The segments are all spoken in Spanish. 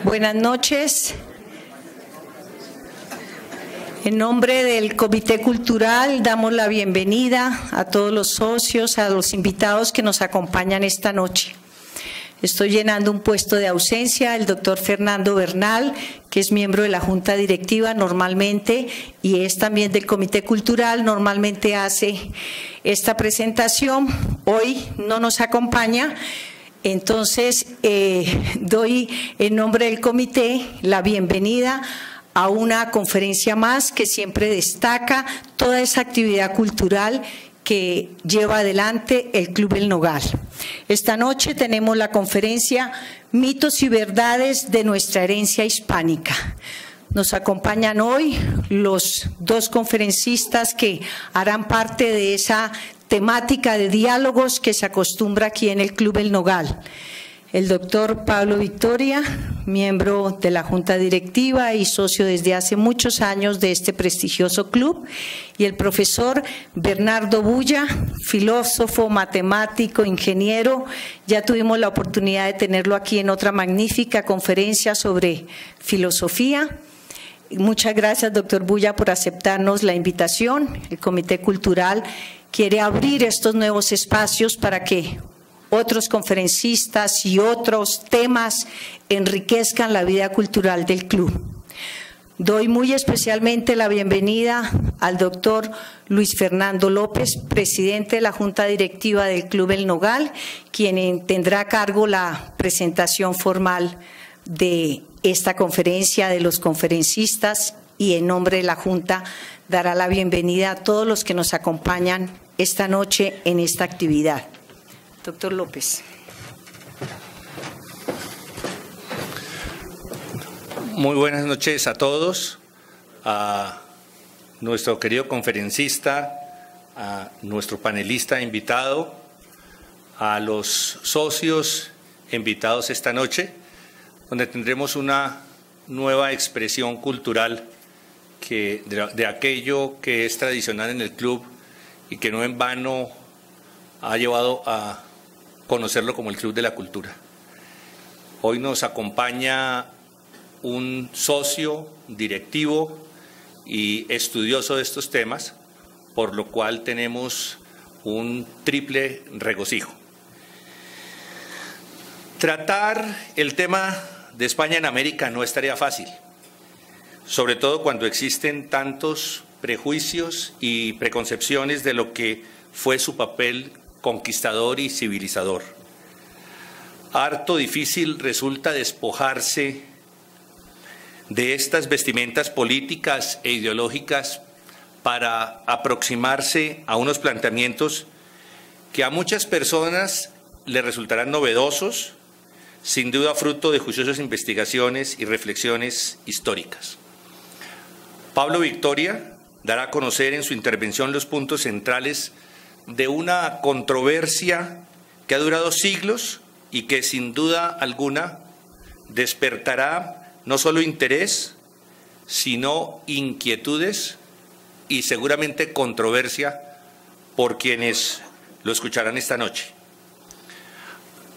Buenas noches. En nombre del Comité Cultural damos la bienvenida a todos los socios, a los invitados que nos acompañan esta noche. Estoy llenando un puesto de ausencia, el doctor Fernando Bernal, que es miembro de la Junta Directiva normalmente y es también del Comité Cultural, normalmente hace esta presentación. Hoy no nos acompaña, entonces doy en nombre del comité la bienvenida a una conferencia más que siempre destaca toda esa actividad cultural que lleva adelante el Club El Nogal. Esta noche tenemos la conferencia Mitos y Verdades de nuestra herencia hispánica. Nos acompañan hoy los dos conferencistas que harán parte de esa temática de diálogos que se acostumbra aquí en el Club El Nogal. El doctor Pablo Victoria, miembro de la Junta Directiva y socio desde hace muchos años de este prestigioso club, y el profesor Bernardo Bulla, filósofo, matemático, ingeniero. Ya tuvimos la oportunidad de tenerlo aquí en otra magnífica conferencia sobre filosofía. Muchas gracias, doctor Bulla, por aceptarnos la invitación. El Comité Cultural quiere abrir estos nuevos espacios para que otros conferencistas y otros temas enriquezcan la vida cultural del club. Doy muy especialmente la bienvenida al doctor Luis Fernando López, presidente de la Junta Directiva del Club El Nogal, quien tendrá a cargo la presentación formal de esta conferencia de los conferencistas y en nombre de la Junta dará la bienvenida a todos los que nos acompañan esta noche en esta actividad. Doctor López. Muy buenas noches a todos, a nuestro querido conferencista, a nuestro panelista invitado, a los socios invitados esta noche, donde tendremos una nueva expresión cultural de aquello que es tradicional en el club y que no en vano ha llevado a conocerlo como el Club de la Cultura. Hoy nos acompaña un socio directivo y estudioso de estos temas, por lo cual tenemos un triple regocijo. Tratar el tema de España en América no es tarea fácil, sobre todo cuando existen tantos prejuicios y preconcepciones de lo que fue su papel conquistador y civilizador. Harto difícil resulta despojarse de estas vestimentas políticas e ideológicas para aproximarse a unos planteamientos que a muchas personas les resultarán novedosos, sin duda fruto de juiciosas investigaciones y reflexiones históricas. Pablo Victoria dará a conocer en su intervención los puntos centrales de una controversia que ha durado siglos y que sin duda alguna despertará no solo interés, sino inquietudes y seguramente controversia por quienes lo escucharán esta noche.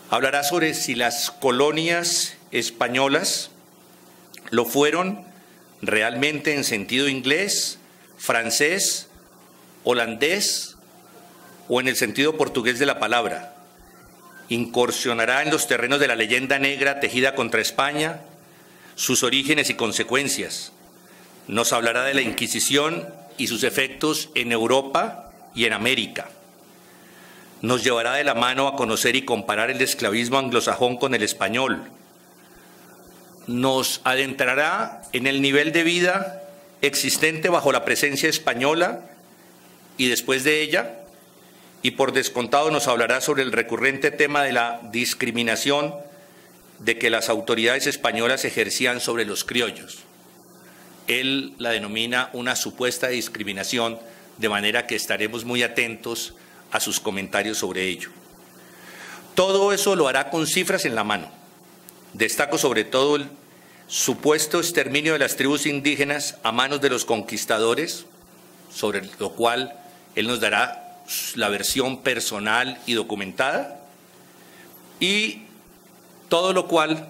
Hablará sobre si las colonias españolas lo fueron realmente en sentido inglés, francés, holandés o en el sentido portugués de la palabra. Incursionará en los terrenos de la leyenda negra tejida contra España, sus orígenes y consecuencias. Nos hablará de la Inquisición y sus efectos en Europa y en América. Nos llevará de la mano a conocer y comparar el esclavismo anglosajón con el español. Nos adentrará en el nivel de vida existente bajo la presencia española y después de ella, y por descontado nos hablará sobre el recurrente tema de la discriminación de que las autoridades españolas ejercían sobre los criollos. Él la denomina una supuesta discriminación, de manera que estaremos muy atentos a sus comentarios sobre ello. Todo eso lo hará con cifras en la mano. Destaco sobre todo el supuesto exterminio de las tribus indígenas a manos de los conquistadores, sobre lo cual él nos dará la versión personal y documentada, y todo lo cual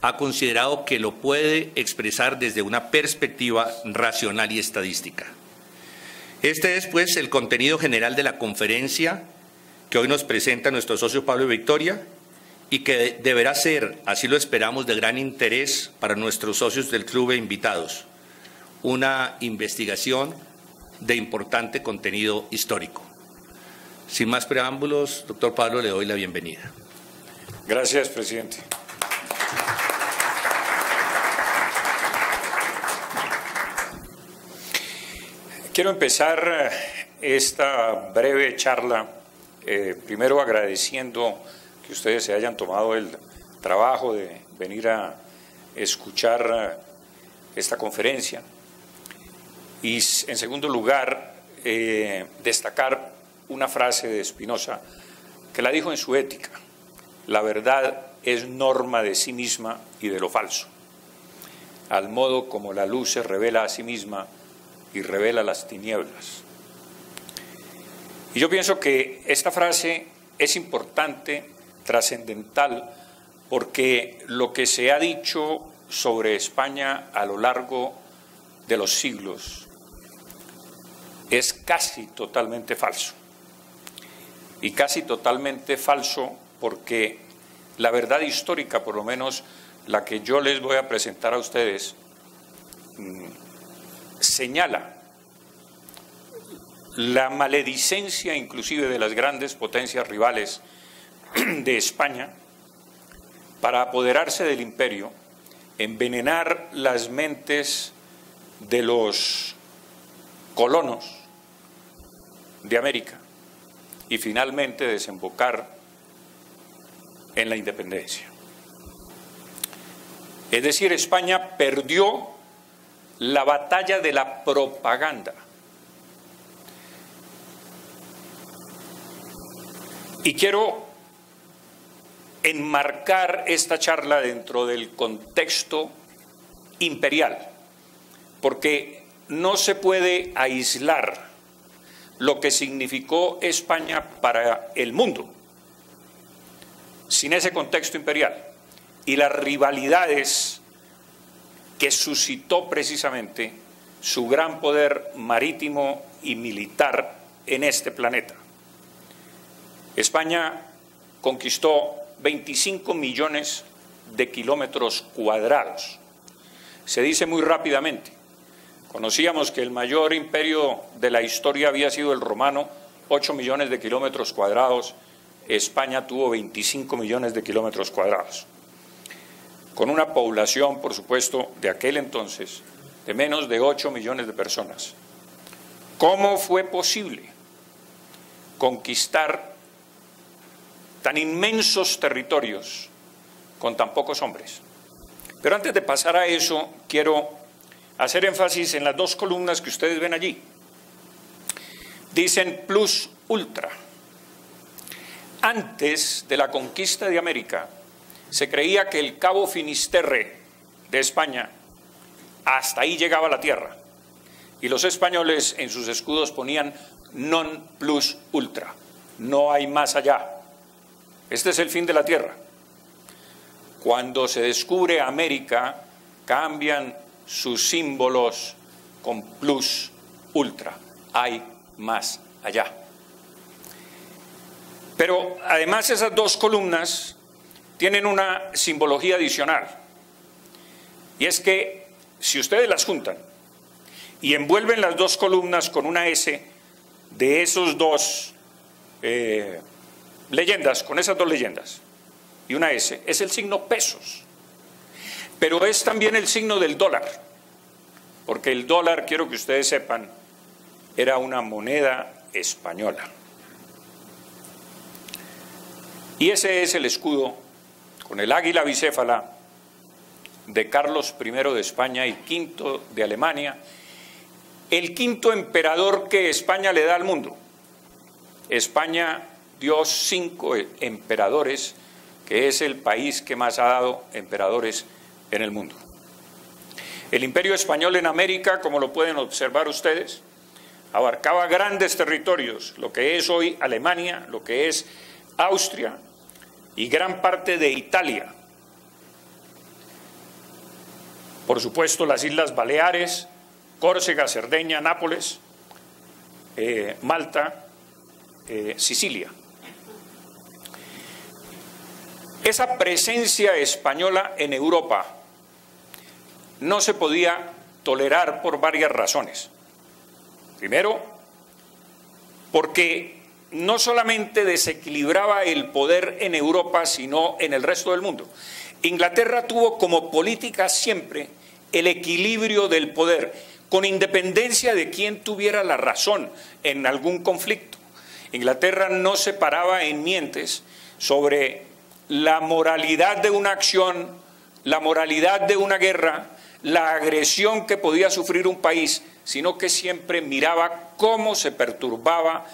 ha considerado que lo puede expresar desde una perspectiva racional y estadística. Este es, pues, el contenido general de la conferencia que hoy nos presenta nuestro socio Pablo Victoria y que deberá ser, así lo esperamos, de gran interés para nuestros socios del club e invitados. Una investigación de importante contenido histórico. Sin más preámbulos, doctor Pablo, le doy la bienvenida. Gracias, presidente. Quiero empezar esta breve charla primero agradeciendo que ustedes se hayan tomado el trabajo de venir a escuchar esta conferencia y, en segundo lugar, destacar una frase de Spinoza que la dijo en su Ética: la verdad es norma de sí misma y de lo falso, al modo como la luz se revela a sí misma y revela las tinieblas. Y yo pienso que esta frase es importante, trascendental, porque lo que se ha dicho sobre España a lo largo de los siglos es casi totalmente falso. Y casi totalmente falso porque la verdad histórica, por lo menos la que yo les voy a presentar a ustedes, señala la maledicencia inclusive de las grandes potencias rivales de España para apoderarse del imperio, envenenar las mentes de los colonos de América y finalmente desembocar en la independencia. Es decir, España perdió la batalla de la propaganda. Y quiero enmarcar esta charla dentro del contexto imperial, porque no se puede aislar lo que significó España para el mundo sin ese contexto imperial y las rivalidades que suscitó precisamente su gran poder marítimo y militar en este planeta. España conquistó 25 millones de kilómetros cuadrados. Se dice muy rápidamente. Conocíamos que el mayor imperio de la historia había sido el romano, 8 millones de kilómetros cuadrados. España tuvo 25 millones de kilómetros cuadrados, con una población, por supuesto, de aquel entonces, de menos de 8 millones de personas. ¿Cómo fue posible conquistar tan inmensos territorios con tan pocos hombres? Pero antes de pasar a eso, quiero hacer énfasis en las dos columnas que ustedes ven allí. Dicen plus ultra. Antes de la conquista de América, se creía que el Cabo Finisterre de España, hasta ahí llegaba la tierra. Y los españoles en sus escudos ponían non plus ultra, no hay más allá. Este es el fin de la tierra. Cuando se descubre América, cambian sus símbolos con plus ultra, hay más allá. Pero además esas dos columnas tienen una simbología adicional, y es que si ustedes las juntan y envuelven las dos columnas con una S de esos dos leyendas, con esas dos leyendas y una S, es el signo pesos, pero es también el signo del dólar, porque el dólar, quiero que ustedes sepan, era una moneda española. Y ese es el escudo con el águila bicéfala de Carlos I de España y V de Alemania, el quinto emperador que España le da al mundo. España dio 5 emperadores, que es el país que más ha dado emperadores en el mundo. El imperio español en América, como lo pueden observar ustedes, abarcaba grandes territorios, lo que es hoy Alemania, lo que es Austria y gran parte de Italia. por supuesto las Islas Baleares, Córcega, Cerdeña, Nápoles, Malta, Sicilia. Esa presencia española en Europa no se podía tolerar por varias razones. Primero, porque no solamente desequilibraba el poder en Europa, sino en el resto del mundo. Inglaterra tuvo como política siempre el equilibrio del poder, con independencia de quién tuviera la razón en algún conflicto. Inglaterra no se paraba en mientes sobre la moralidad de una acción, la moralidad de una guerra, la agresión que podía sufrir un país, sino que siempre miraba cómo se perturbaba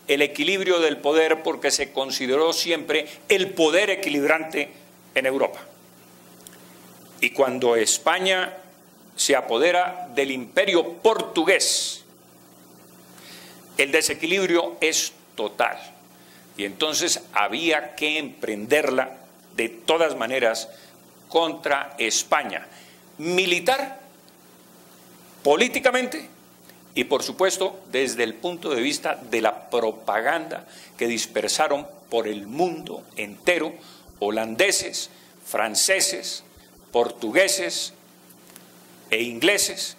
el equilibrio del poder, porque se consideró siempre el poder equilibrante en Europa. Y cuando España se apodera del imperio portugués, el desequilibrio es total. Y entonces había que emprenderla de todas maneras contra España, militar, políticamente y por supuesto desde el punto de vista de la propaganda que dispersaron por el mundo entero holandeses, franceses, portugueses e ingleses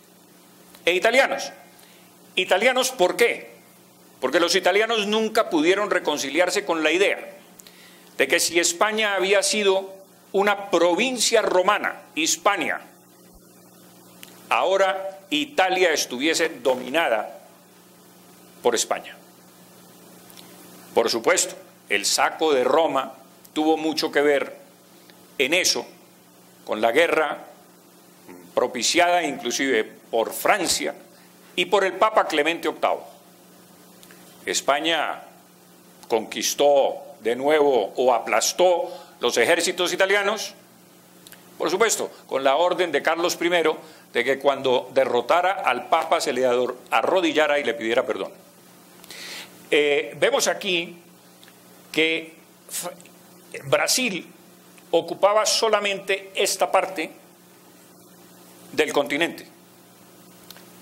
e italianos. ¿Italianos por qué? Porque los italianos nunca pudieron reconciliarse con la idea de que si España había sido una provincia romana, Hispania, ahora Italia estuviese dominada por España. Por supuesto, el saco de Roma tuvo mucho que ver en eso, con la guerra propiciada inclusive por Francia y por el Papa Clemente VIII. España conquistó de nuevo o aplastó los ejércitos italianos, por supuesto, con la orden de Carlos I de que cuando derrotara al Papa se le arrodillara y le pidiera perdón. Vemos aquí que Brasil ocupaba solamente esta parte del continente.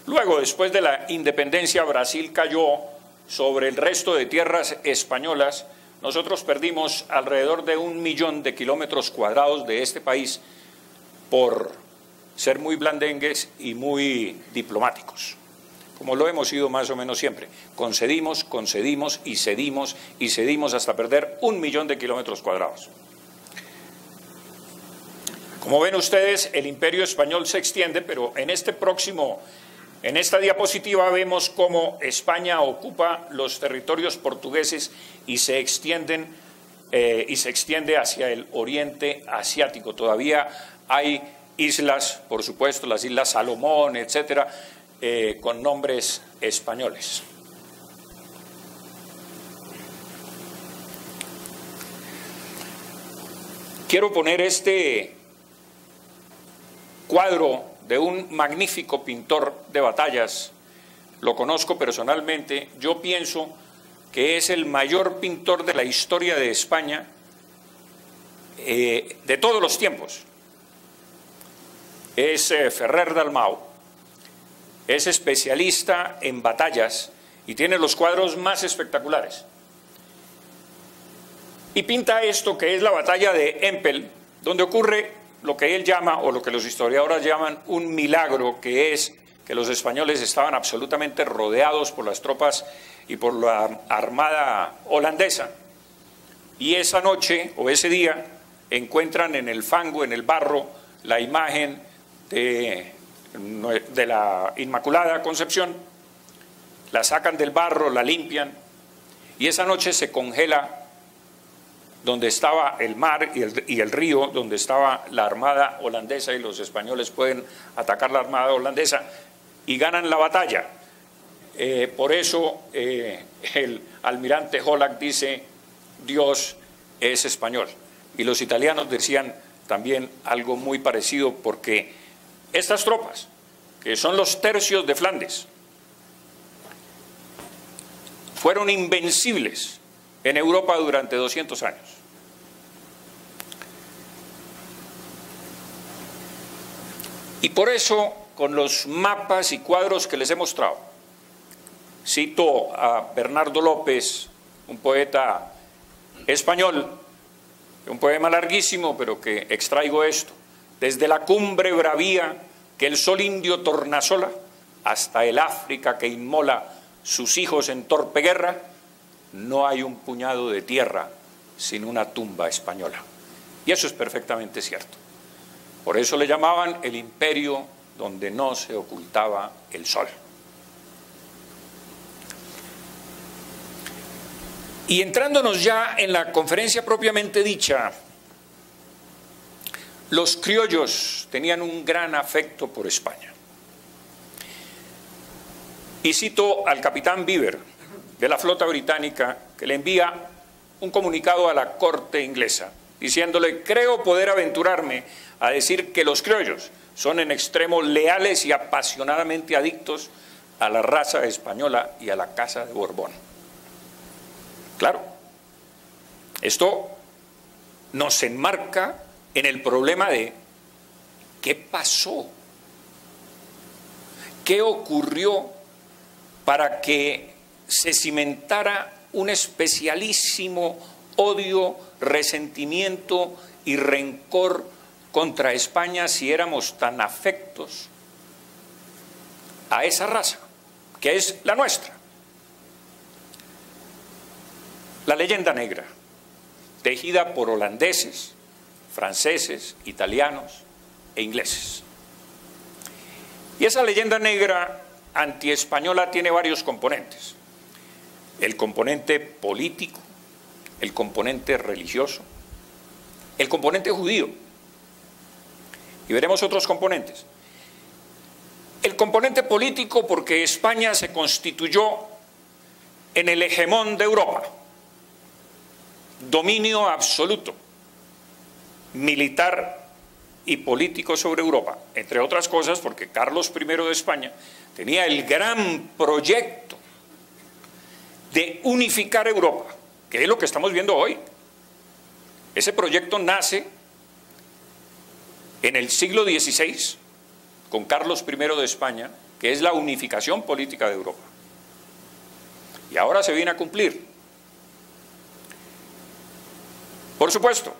Luego, después de la independencia, Brasil cayó sobre el resto de tierras españolas. Nosotros perdimos alrededor de 1 millón de kilómetros cuadrados de este país por ser muy blandengues y muy diplomáticos, como lo hemos sido más o menos siempre. Concedimos, concedimos y cedimos hasta perder 1 millón de kilómetros cuadrados. Como ven ustedes, el imperio español se extiende, pero en esta diapositiva vemos cómo España ocupa los territorios portugueses y se extiende hacia el oriente asiático. Todavía hay islas, por supuesto, las Islas Salomón, etcétera, con nombres españoles. Quiero poner este cuadro de un magnífico pintor de batallas. Lo conozco personalmente. Yo pienso que es el mayor pintor de la historia de España, de todos los tiempos. Es Ferrer Dalmau. Es especialista en batallas y tiene los cuadros más espectaculares. Y pinta esto que es la batalla de Empel, donde ocurre lo que él llama, o lo que los historiadores llaman, un milagro, que es que los españoles estaban absolutamente rodeados por las tropas y por la armada holandesa, y esa noche o ese día encuentran en el fango, en el barro, la imagen de la Inmaculada Concepción, la sacan del barro, la limpian, y esa noche se congela donde estaba el mar y el río, donde estaba la armada holandesa, y los españoles pueden atacar la armada holandesa y ganan la batalla. Por eso el almirante Hollack dice: Dios es español. Y los italianos decían también algo muy parecido, porque estas tropas, que son los tercios de Flandes, fueron invencibles en Europa durante 200 años. Y por eso, con los mapas y cuadros que les he mostrado, cito a Bernardo López, un poeta español, un poema larguísimo, pero que extraigo esto: desde la cumbre bravía que el sol indio tornasola, hasta el África que inmola sus hijos en torpe guerra, no hay un puñado de tierra sin una tumba española. Y eso es perfectamente cierto. Por eso le llamaban el imperio donde no se ocultaba el sol. Y entrándonos ya en la conferencia propiamente dicha, los criollos tenían un gran afecto por España. Y cito al capitán Beaver, de la flota británica, que le envía un comunicado a la corte inglesa, diciéndole: creo poder aventurarme a decir que los criollos son en extremo leales y apasionadamente adictos a la raza española y a la casa de Borbón. Claro, esto nos enmarca en el problema de ¿qué pasó? ¿Qué ocurrió para que se cimentara un especialísimo odio, resentimiento y rencor contra España si éramos tan afectos a esa raza, que es la nuestra? La leyenda negra, tejida por holandeses, franceses, italianos e ingleses. Y esa leyenda negra antiespañola tiene varios componentes: el componente político, el componente religioso, el componente judío, y veremos otros componentes. El componente político, porque España se constituyó en el hegemón de Europa, dominio absoluto militar y político sobre Europa, entre otras cosas porque Carlos I de España tenía el gran proyecto de unificar Europa, que es lo que estamos viendo hoy. Ese proyecto nace en el siglo XVI con Carlos I de España, que es la unificación política de Europa. Y ahora se viene a cumplir. Por supuesto,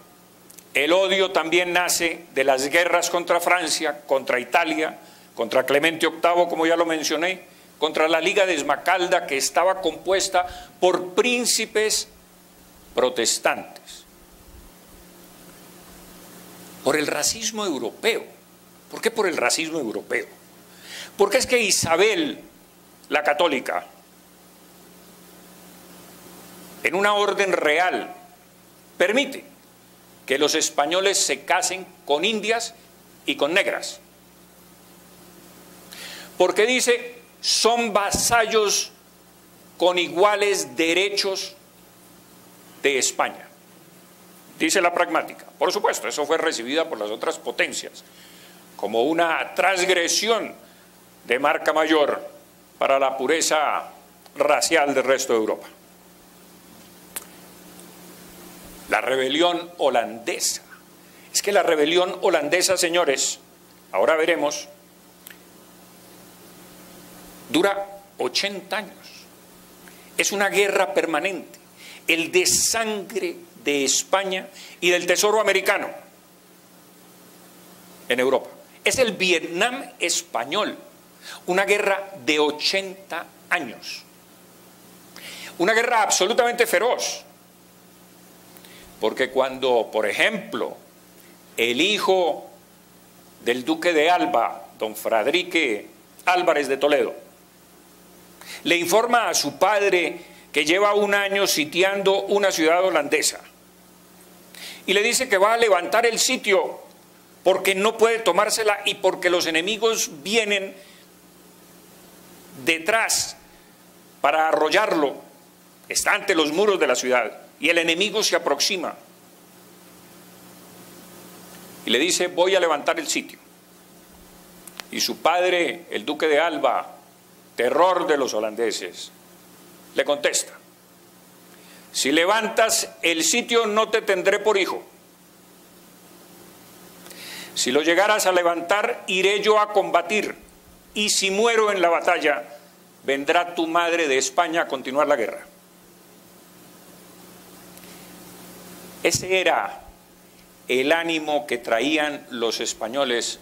el odio también nace de las guerras contra Francia, contra Italia, contra Clemente VIII, como ya lo mencioné, contra la Liga de Esmacalda, que estaba compuesta por príncipes protestantes. Por el racismo europeo. ¿Por qué por el racismo europeo? Porque es que Isabel, la católica, en una orden real, permite que los españoles se casen con indias y con negras. Porque dice: son vasallos con iguales derechos de España. Dice la pragmática. Por supuesto, eso fue recibida por las otras potencias como una transgresión de marca mayor para la pureza racial del resto de Europa. La rebelión holandesa. Es que la rebelión holandesa, señores, ahora veremos, dura 80 años. Es una guerra permanente. El desangre de España y del tesoro americano en Europa. Es el Vietnam español. Una guerra de 80 años. Una guerra absolutamente feroz. Porque cuando, por ejemplo, el hijo del duque de Alba, don Fradrique Álvarez de Toledo, le informa a su padre que lleva un año sitiando una ciudad holandesa y le dice que va a levantar el sitio porque no puede tomársela y porque los enemigos vienen detrás para arrollarlo, está ante los muros de la ciudad y el enemigo se aproxima y le dice: voy a levantar el sitio. Y su padre, el duque de Alba, terror de los holandeses, le contesta: si levantas el sitio no te tendré por hijo. Si lo llegaras a levantar, iré yo a combatir, y si muero en la batalla, vendrá tu madre de España a continuar la guerra. Ese era el ánimo que traían los españoles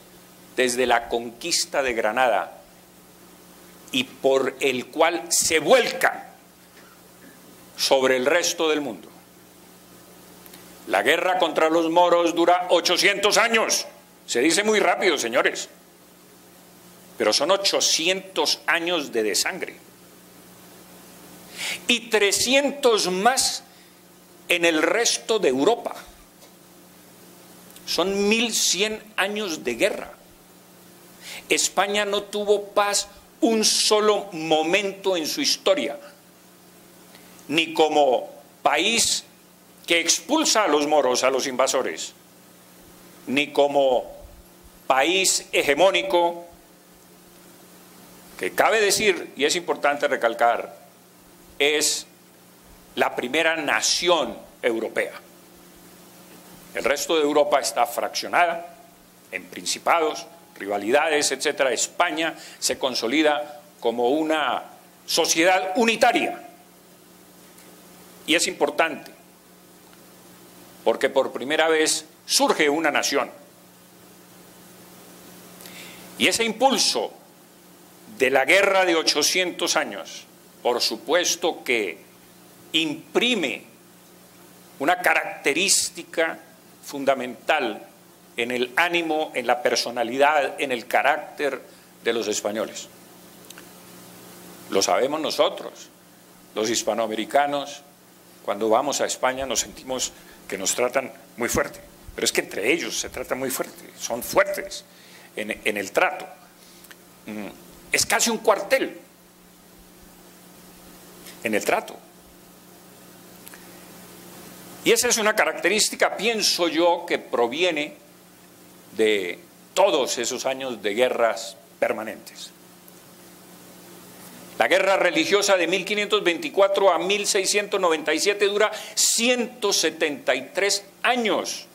desde la conquista de Granada y por el cual se vuelcan sobre el resto del mundo. La guerra contra los moros dura 800 años. Se dice muy rápido, señores, pero son 800 años de desangre. Y 300 más en el resto de Europa. Son 1100 años de guerra. España no tuvo paz un solo momento en su historia, ni como país que expulsa a los moros, a los invasores, ni como país hegemónico, que cabe decir, y es importante recalcar, es la primera nación europea. El resto de Europa está fraccionada en principados, rivalidades, etcétera. España se consolida como una sociedad unitaria. Y es importante, porque por primera vez surge una nación. Y ese impulso de la guerra de 800 años, por supuesto que imprime una característica fundamental en el ánimo, en la personalidad, en el carácter de los españoles. Lo sabemos nosotros, los hispanoamericanos, cuando vamos a España nos sentimos que nos tratan muy fuerte, pero es que entre ellos se tratan muy fuerte, son fuertes en el trato. Es casi un cuartel en el trato. Y esa es una característica, pienso yo, que proviene de todos esos años de guerras permanentes. La guerra religiosa de 1524 a 1697 dura 173 años.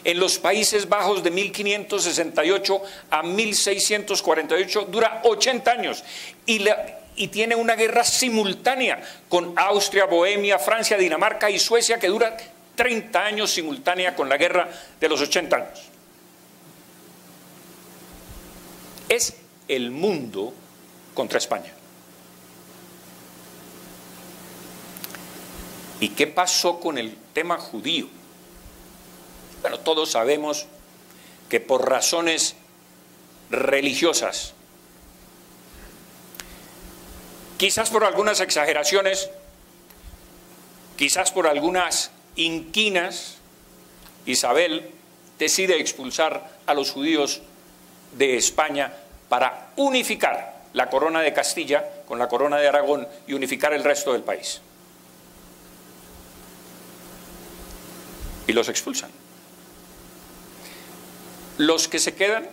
En los Países Bajos de 1568 a 1648 dura 80 años. Y tiene una guerra simultánea con Austria, Bohemia, Francia, Dinamarca y Suecia que dura 30 años simultánea con la guerra de los 80 años. Es el mundo contra España. ¿Y qué pasó con el tema judío? Bueno, todos sabemos que por razones religiosas, quizás por algunas exageraciones, quizás por algunas inquinas, Isabel decide expulsar a los judíos de España para unificar la corona de Castilla con la corona de Aragón y unificar el resto del país. Y los expulsan. Los que se quedan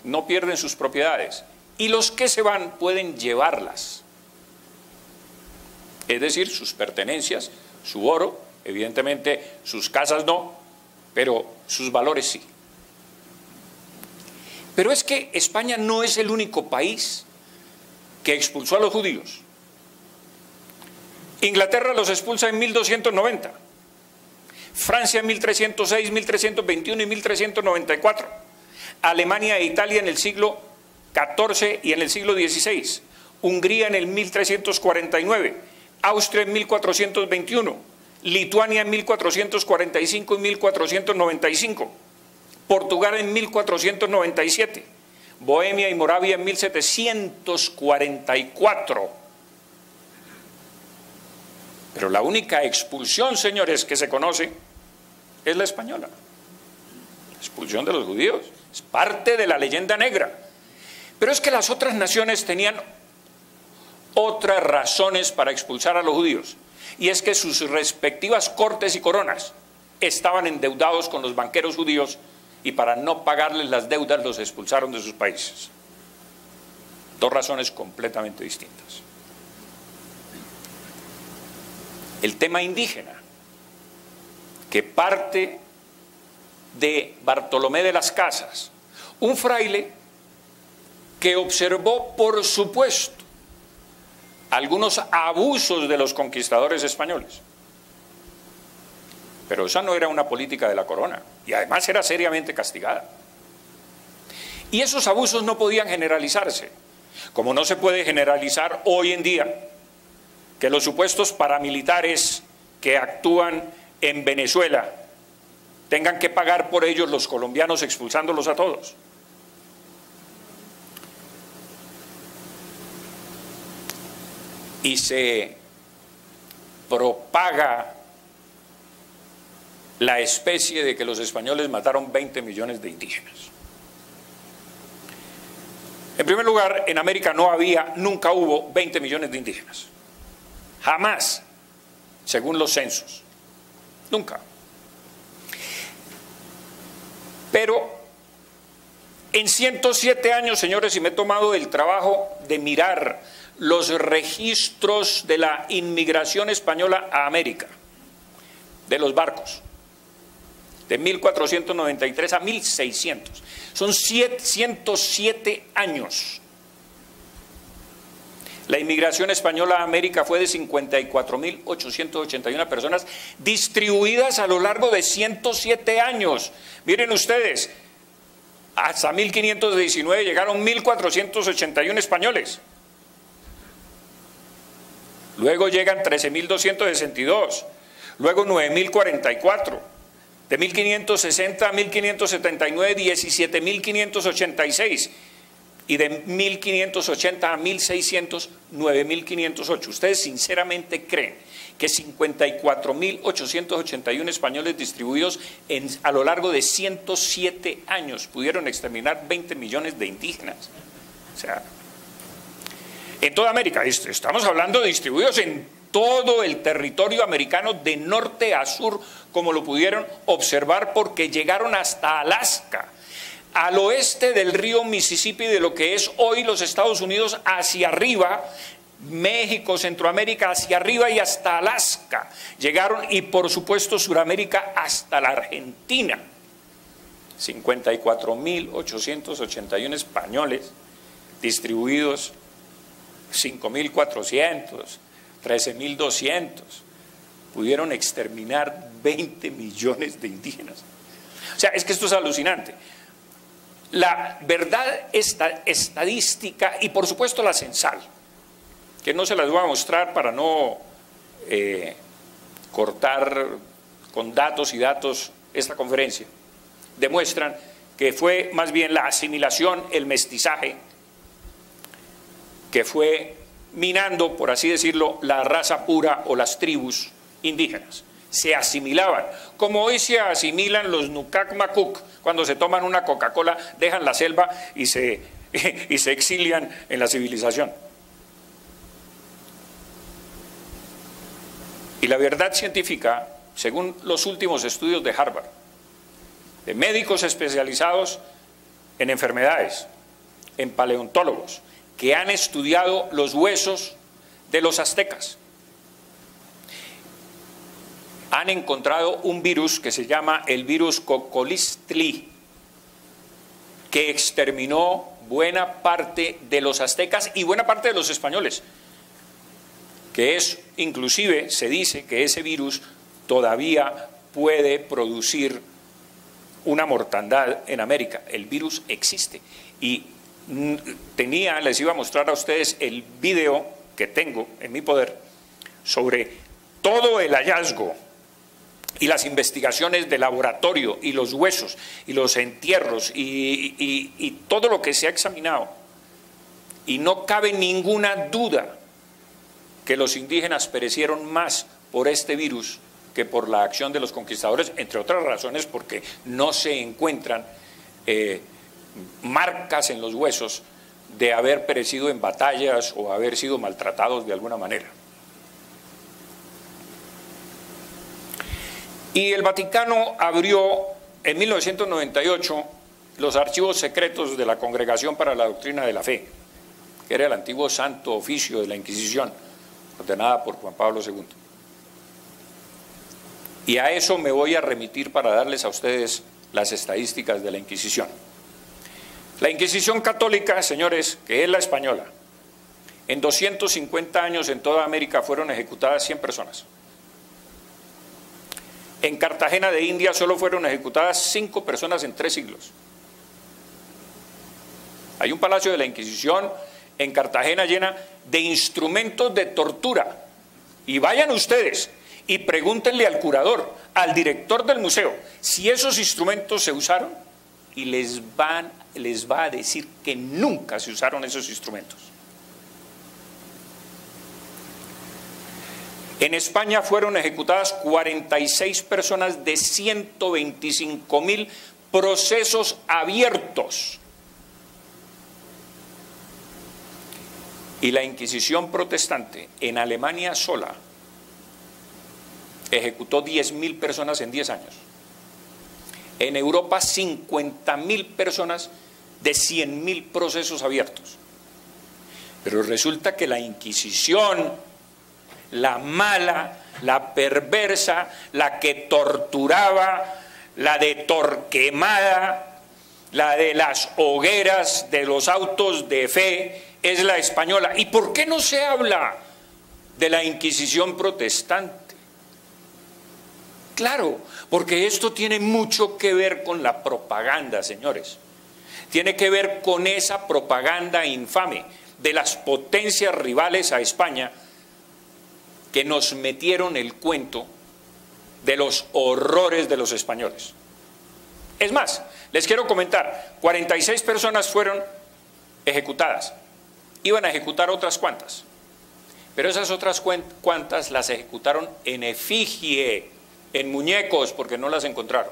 no pierden sus propiedades y los que se van pueden llevarlas. Es decir, sus pertenencias, su oro, evidentemente sus casas no, pero sus valores sí. Pero es que España no es el único país que expulsó a los judíos. Inglaterra los expulsa en 1290, Francia en 1306, 1321 y 1394, Alemania e Italia en el siglo XIV y en el siglo XVI, Hungría en el 1349, Austria en 1421, Lituania en 1445 y 1495, Portugal en 1497, Bohemia y Moravia en 1744. Pero la única expulsión, señores, que se conoce es la española. La expulsión de los judíos. Es parte de la leyenda negra. Pero es que las otras naciones tenían otras razones para expulsar a los judíos. Y es que sus respectivas cortes y coronas estaban endeudados con los banqueros judíos y para no pagarles las deudas los expulsaron de sus países. Dos razones completamente distintas. El tema indígena, que parte de Bartolomé de las Casas, un fraile que observó, por supuesto, algunos abusos de los conquistadores españoles. Pero esa no era una política de la corona, y además era seriamente castigada. Y esos abusos no podían generalizarse, como no se puede generalizar hoy en día que los supuestos paramilitares que actúan en Venezuela tengan que pagar por ellos los colombianos expulsándolos a todos. Y se propaga la especie de que los españoles mataron 20 millones de indígenas. En primer lugar, en América no había, nunca hubo 20 millones de indígenas. Jamás, según los censos. Nunca. Pero en 107 años, señores, y me he tomado el trabajo de mirar los registros de la inmigración española a América, de los barcos, de 1493 a 1600. Son 107 años. La inmigración española a América fue de 54.881 personas distribuidas a lo largo de 107 años. Miren ustedes, hasta 1519 llegaron 1.481 españoles. Luego llegan 13.262, luego 9.044, de 1560 a 1579, 17.586, y de 1580 a 1600, 9.508. ¿Ustedes sinceramente creen que 54.881 españoles distribuidos a lo largo de 107 años pudieron exterminar 20 millones de indígenas? O sea, en toda América, estamos hablando de distribuidos en todo el territorio americano de norte a sur, como lo pudieron observar, porque llegaron hasta Alaska, al oeste del río Mississippi, de lo que es hoy los Estados Unidos, hacia arriba, México, Centroamérica, hacia arriba y hasta Alaska. Llegaron, y por supuesto Suramérica hasta la Argentina. 54.881 españoles distribuidos, 5.400, 13.200, pudieron exterminar 20 millones de indígenas. O sea, es que esto es alucinante. La verdad estadística y por supuesto la censal, que no se las voy a mostrar para no cortar con datos y datos esta conferencia, demuestran que fue más bien la asimilación, el mestizaje, que fue minando, por así decirlo, la raza pura o las tribus indígenas. Se asimilaban, como hoy se asimilan los Nukak Makuk, cuando se toman una Coca-Cola, dejan la selva y se exilian en la civilización. Y la verdad científica, según los últimos estudios de Harvard, de médicos especializados en enfermedades, en paleontólogos, que han estudiado los huesos de los aztecas, han encontrado un virus que se llama el virus Cocolistli, que exterminó buena parte de los aztecas y buena parte de los españoles, que es, inclusive se dice que ese virus todavía puede producir una mortandad en América. El virus existe y les iba a mostrar a ustedes el video que tengo en mi poder sobre todo el hallazgo y las investigaciones de laboratorio y los huesos y los entierros y todo lo que se ha examinado, y no cabe ninguna duda que los indígenas perecieron más por este virus que por la acción de los conquistadores, entre otras razones porque no se encuentran marcas en los huesos de haber perecido en batallas o haber sido maltratados de alguna manera. Y el Vaticano abrió en 1998 los archivos secretos de la Congregación para la Doctrina de la Fe, que era el antiguo Santo Oficio de la Inquisición, ordenada por Juan Pablo II. Y a eso me voy a remitir para darles a ustedes las estadísticas de la Inquisición. La Inquisición católica, señores, que es la española, en 250 años en toda América fueron ejecutadas 100 personas. En Cartagena de India solo fueron ejecutadas 5 personas en 3 siglos. Hay un palacio de la Inquisición en Cartagena llena de instrumentos de tortura. Y vayan ustedes y pregúntenle al curador, al director del museo, si esos instrumentos se usaron, y les va a decir que nunca se usaron esos instrumentos. En España fueron ejecutadas 46 personas de 125.000 procesos abiertos. Y la Inquisición protestante en Alemania sola ejecutó 10.000 personas en 10 años. En Europa 50.000 personas de 100.000 procesos abiertos. Pero resulta que la Inquisición, la mala, la perversa, la que torturaba, la de Torquemada, la de las hogueras, de los autos de fe, es la española. ¿Y por qué no se habla de la Inquisición protestante? Claro, porque esto tiene mucho que ver con la propaganda, señores. Tiene que ver con esa propaganda infame de las potencias rivales a España que nos metieron el cuento de los horrores de los españoles. Es más, les quiero comentar, 46 personas fueron ejecutadas. Iban a ejecutar otras cuantas, pero esas otras cuantas las ejecutaron en efigie, en muñecos, porque no las encontraron.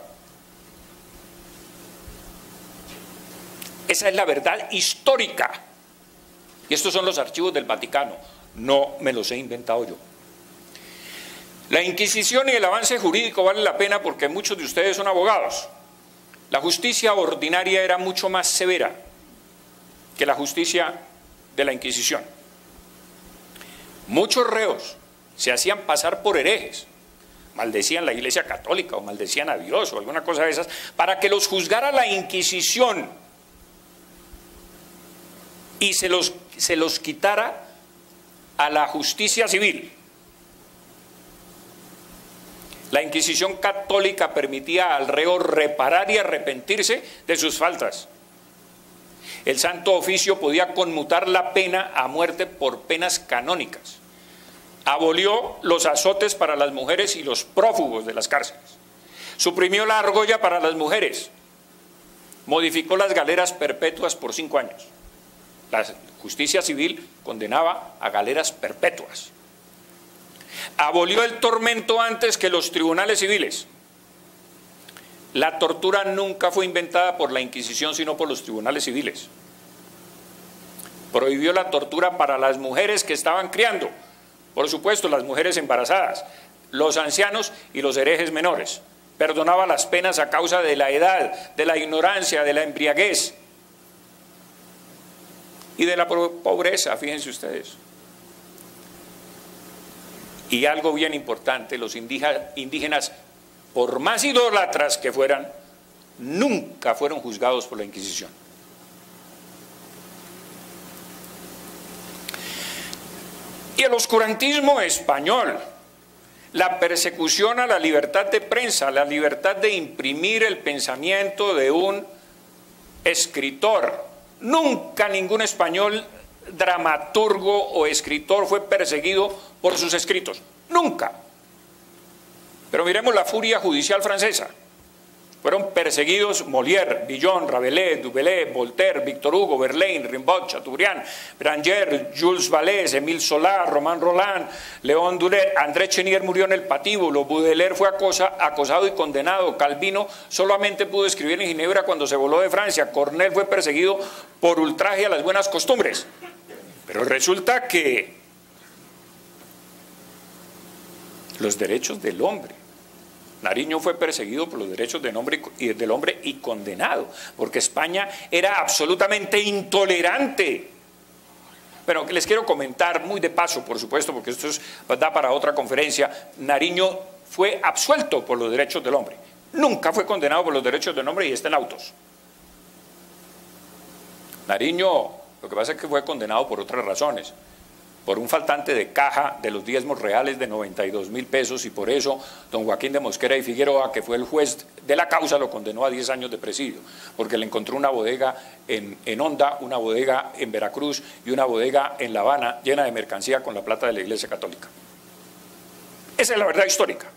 Esa es la verdad histórica. Y estos son los archivos del Vaticano. No me los he inventado yo. La Inquisición y el avance jurídico vale la pena porque muchos de ustedes son abogados. La justicia ordinaria era mucho más severa que la justicia de la Inquisición. Muchos reos se hacían pasar por herejes, maldecían la Iglesia Católica o maldecían a Dios o alguna cosa de esas, para que los juzgara la Inquisición y se los quitara a la justicia civil. La Inquisición católica permitía al reo reparar y arrepentirse de sus faltas. El Santo Oficio podía conmutar la pena a muerte por penas canónicas. Abolió los azotes para las mujeres y los prófugos de las cárceles. Suprimió la argolla para las mujeres. Modificó las galeras perpetuas por 5 años. La justicia civil condenaba a galeras perpetuas. Abolió el tormento antes que los tribunales civiles. La tortura nunca fue inventada por la Inquisición, sino por los tribunales civiles. Prohibió la tortura para las mujeres que estaban criando, por supuesto, las mujeres embarazadas, los ancianos y los herejes menores. Perdonaba las penas a causa de la edad, de la ignorancia, de la embriaguez y de la pobreza, fíjense ustedes. Y algo bien importante, los indígenas, por más idólatras que fueran, nunca fueron juzgados por la Inquisición. Y el oscurantismo español, la persecución a la libertad de prensa, la libertad de imprimir el pensamiento de un escritor. Nunca ningún español dramaturgo o escritor fue perseguido por sus escritos. Nunca. Pero miremos la furia judicial francesa. Fueron perseguidos Molière, Villon, Rabelais, Dubélé, Voltaire, Victor Hugo, Verlaine, Rimbaud, Chateaubriand, Branger, Jules Vallée, Émile Zola, Romain Rolland, Léon Duret. André Chenier murió en el patíbulo. Baudelaire fue acosado y condenado. Calvino solamente pudo escribir en Ginebra cuando se voló de Francia. Corneille fue perseguido por ultraje a las buenas costumbres. Pero resulta que los derechos del hombre, Nariño fue perseguido por los derechos del hombre y condenado, porque España era absolutamente intolerante. Pero les quiero comentar muy de paso, por supuesto, porque esto da para otra conferencia. Nariño fue absuelto por los derechos del hombre. Nunca fue condenado por los derechos de nombre y está en autos. Nariño, lo que pasa es que fue condenado por otras razones, por un faltante de caja de los diezmos reales de 92.000 pesos, y por eso don Joaquín de Mosquera y Figueroa, que fue el juez de la causa, lo condenó a 10 años de presidio, porque le encontró una bodega en Honda, una bodega en Veracruz y una bodega en La Habana llena de mercancía con la plata de la Iglesia Católica. Esa es la verdad histórica.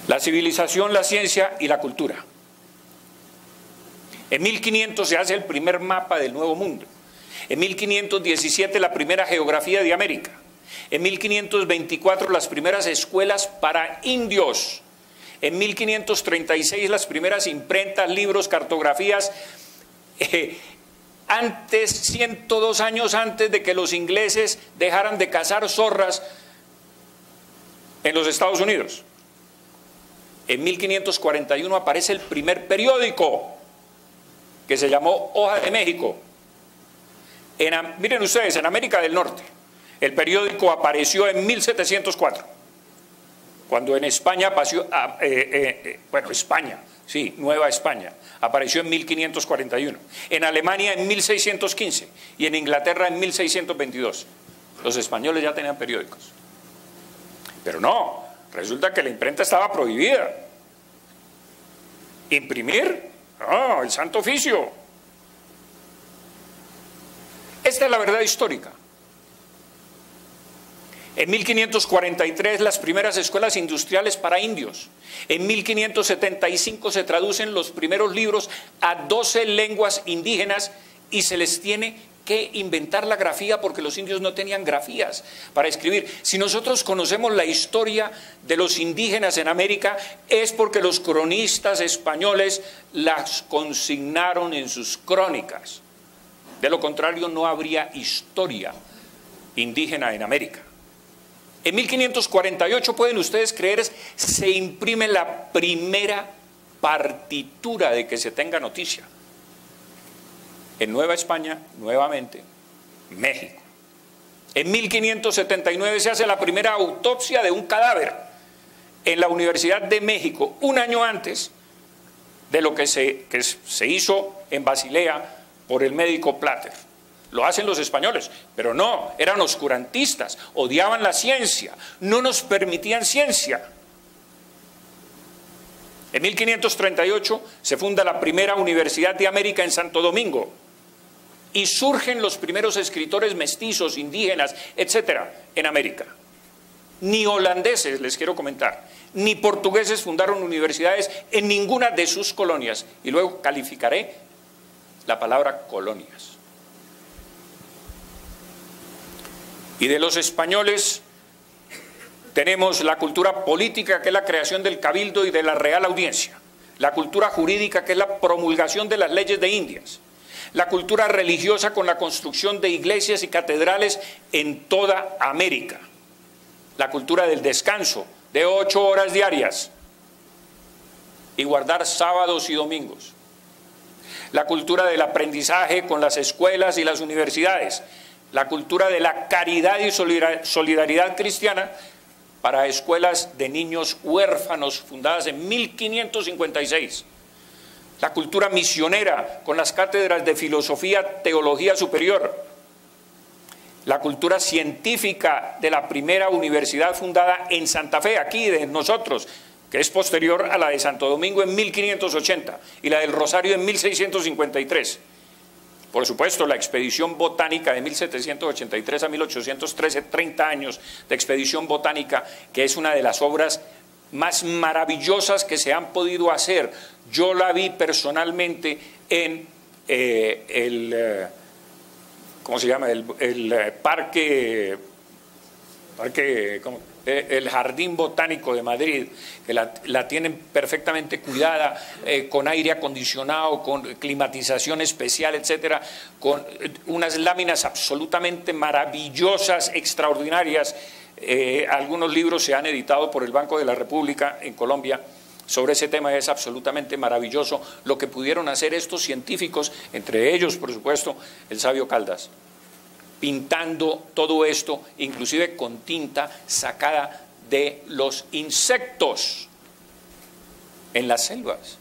La civilización, la ciencia y la cultura. En 1500 se hace el primer mapa del Nuevo Mundo. En 1517 la primera geografía de América. En 1524 las primeras escuelas para indios. En 1536 las primeras imprentas, libros, cartografías. Antes, 102 años antes de que los ingleses dejaran de cazar zorras en los Estados Unidos. En 1541 aparece el primer periódico, que se llamó Hoja de México. Miren ustedes, en América del Norte, el periódico apareció en 1704, cuando en España pasó, España, sí, Nueva España, apareció en 1541, en Alemania en 1615 y en Inglaterra en 1622. Los españoles ya tenían periódicos. Pero no, resulta que la imprenta estaba prohibida. Imprimir, no, el santo oficio. Esta es la verdad histórica. En 1543 las primeras escuelas industriales para indios. En 1575 se traducen los primeros libros a 12 lenguas indígenas y se les tiene que inventar la grafía porque los indios no tenían grafías para escribir. Si nosotros conocemos la historia de los indígenas en América es porque los cronistas españoles las consignaron en sus crónicas. De lo contrario no habría historia indígena en América. En 1548, pueden ustedes creer, se imprime la primera partitura de que se tenga noticia. En Nueva España, nuevamente, México. En 1579 se hace la primera autopsia de un cadáver en la Universidad de México, un año antes de lo que se hizo en Basilea por el médico Plater. Lo hacen los españoles, pero no, eran oscurantistas, odiaban la ciencia, no nos permitían ciencia. En 1538 se funda la primera Universidad de América en Santo Domingo y surgen los primeros escritores mestizos, indígenas, etcétera, en América. Ni holandeses, les quiero comentar, ni portugueses fundaron universidades en ninguna de sus colonias. Y luego calificaré la palabra colonias. Y de los españoles tenemos la cultura política, que es la creación del cabildo y de la Real Audiencia. La cultura jurídica, que es la promulgación de las leyes de Indias. La cultura religiosa, con la construcción de iglesias y catedrales en toda América. La cultura del descanso, de 8 horas diarias. Y guardar sábados y domingos. La cultura del aprendizaje con las escuelas y las universidades. La cultura de la caridad y solidaridad cristiana para escuelas de niños huérfanos fundadas en 1556. La cultura misionera con las cátedras de filosofía, teología superior. La cultura científica de la primera universidad fundada en Santa Fe, aquí de nosotros, que es posterior a la de Santo Domingo en 1580 y la del Rosario en 1653. Por supuesto, la expedición botánica de 1783 a 1813, 30 años de expedición botánica, que es una de las obras más maravillosas que se han podido hacer. Yo la vi personalmente en ¿cómo se llama? El parque, el Jardín Botánico de Madrid, que la tienen perfectamente cuidada, con aire acondicionado, con climatización especial, etcétera, con unas láminas absolutamente maravillosas, extraordinarias. Algunos libros se han editado por el Banco de la República en Colombia sobre ese tema. Es absolutamente maravilloso lo que pudieron hacer estos científicos, entre ellos, por supuesto, el sabio Caldas. pintando todo esto, inclusive con tinta sacada de los insectos en las selvas.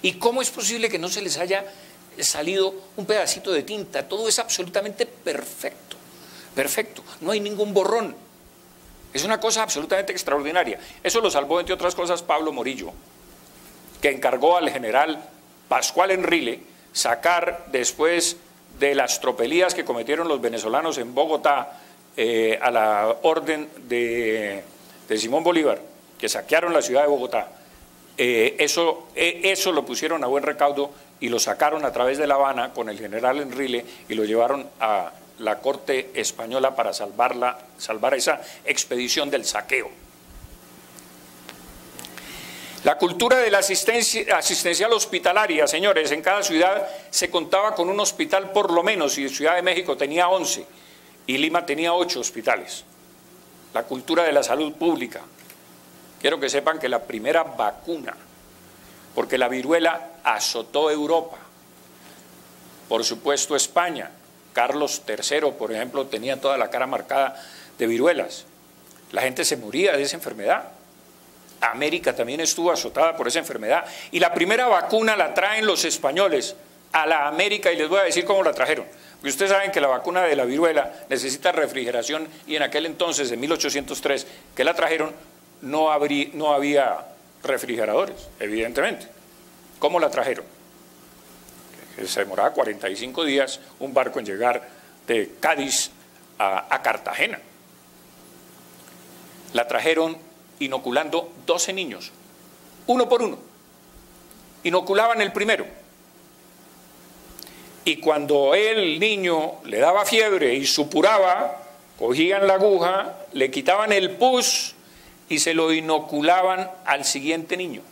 ¿Y cómo es posible que no se les haya salido un pedacito de tinta? Todo es absolutamente perfecto, perfecto, no hay ningún borrón. Es una cosa absolutamente extraordinaria. Eso lo salvó, entre otras cosas, Pablo Morillo, que encargó al general Pascual Enrile sacar, después de las tropelías que cometieron los venezolanos en Bogotá, a la orden de Simón Bolívar, que saquearon la ciudad de Bogotá, eso lo pusieron a buen recaudo y lo sacaron a través de La Habana con el general Enrile y lo llevaron a la corte española para salvar esa expedición del saqueo. La cultura de la asistencial hospitalaria, señores, en cada ciudad se contaba con un hospital por lo menos, y Ciudad de México tenía 11 y Lima tenía 8 hospitales. La cultura de la salud pública. Quiero que sepan que la primera vacuna, porque la viruela azotó Europa, por supuesto España, Carlos III, por ejemplo, tenía toda la cara marcada de viruelas. La gente se moría de esa enfermedad. América también estuvo azotada por esa enfermedad. Y la primera vacuna la traen los españoles a la América, y les voy a decir cómo la trajeron. Porque ustedes saben que la vacuna de la viruela necesita refrigeración, y en aquel entonces, en 1803, que la trajeron, no había refrigeradores, evidentemente. ¿Cómo la trajeron? Se demoraba 45 días un barco en llegar de Cádiz a Cartagena. La trajeron inoculando 12 niños, uno por uno. Inoculaban el primero. Y cuando el niño le daba fiebre y supuraba, cogían la aguja, le quitaban el pus y se lo inoculaban al siguiente niño.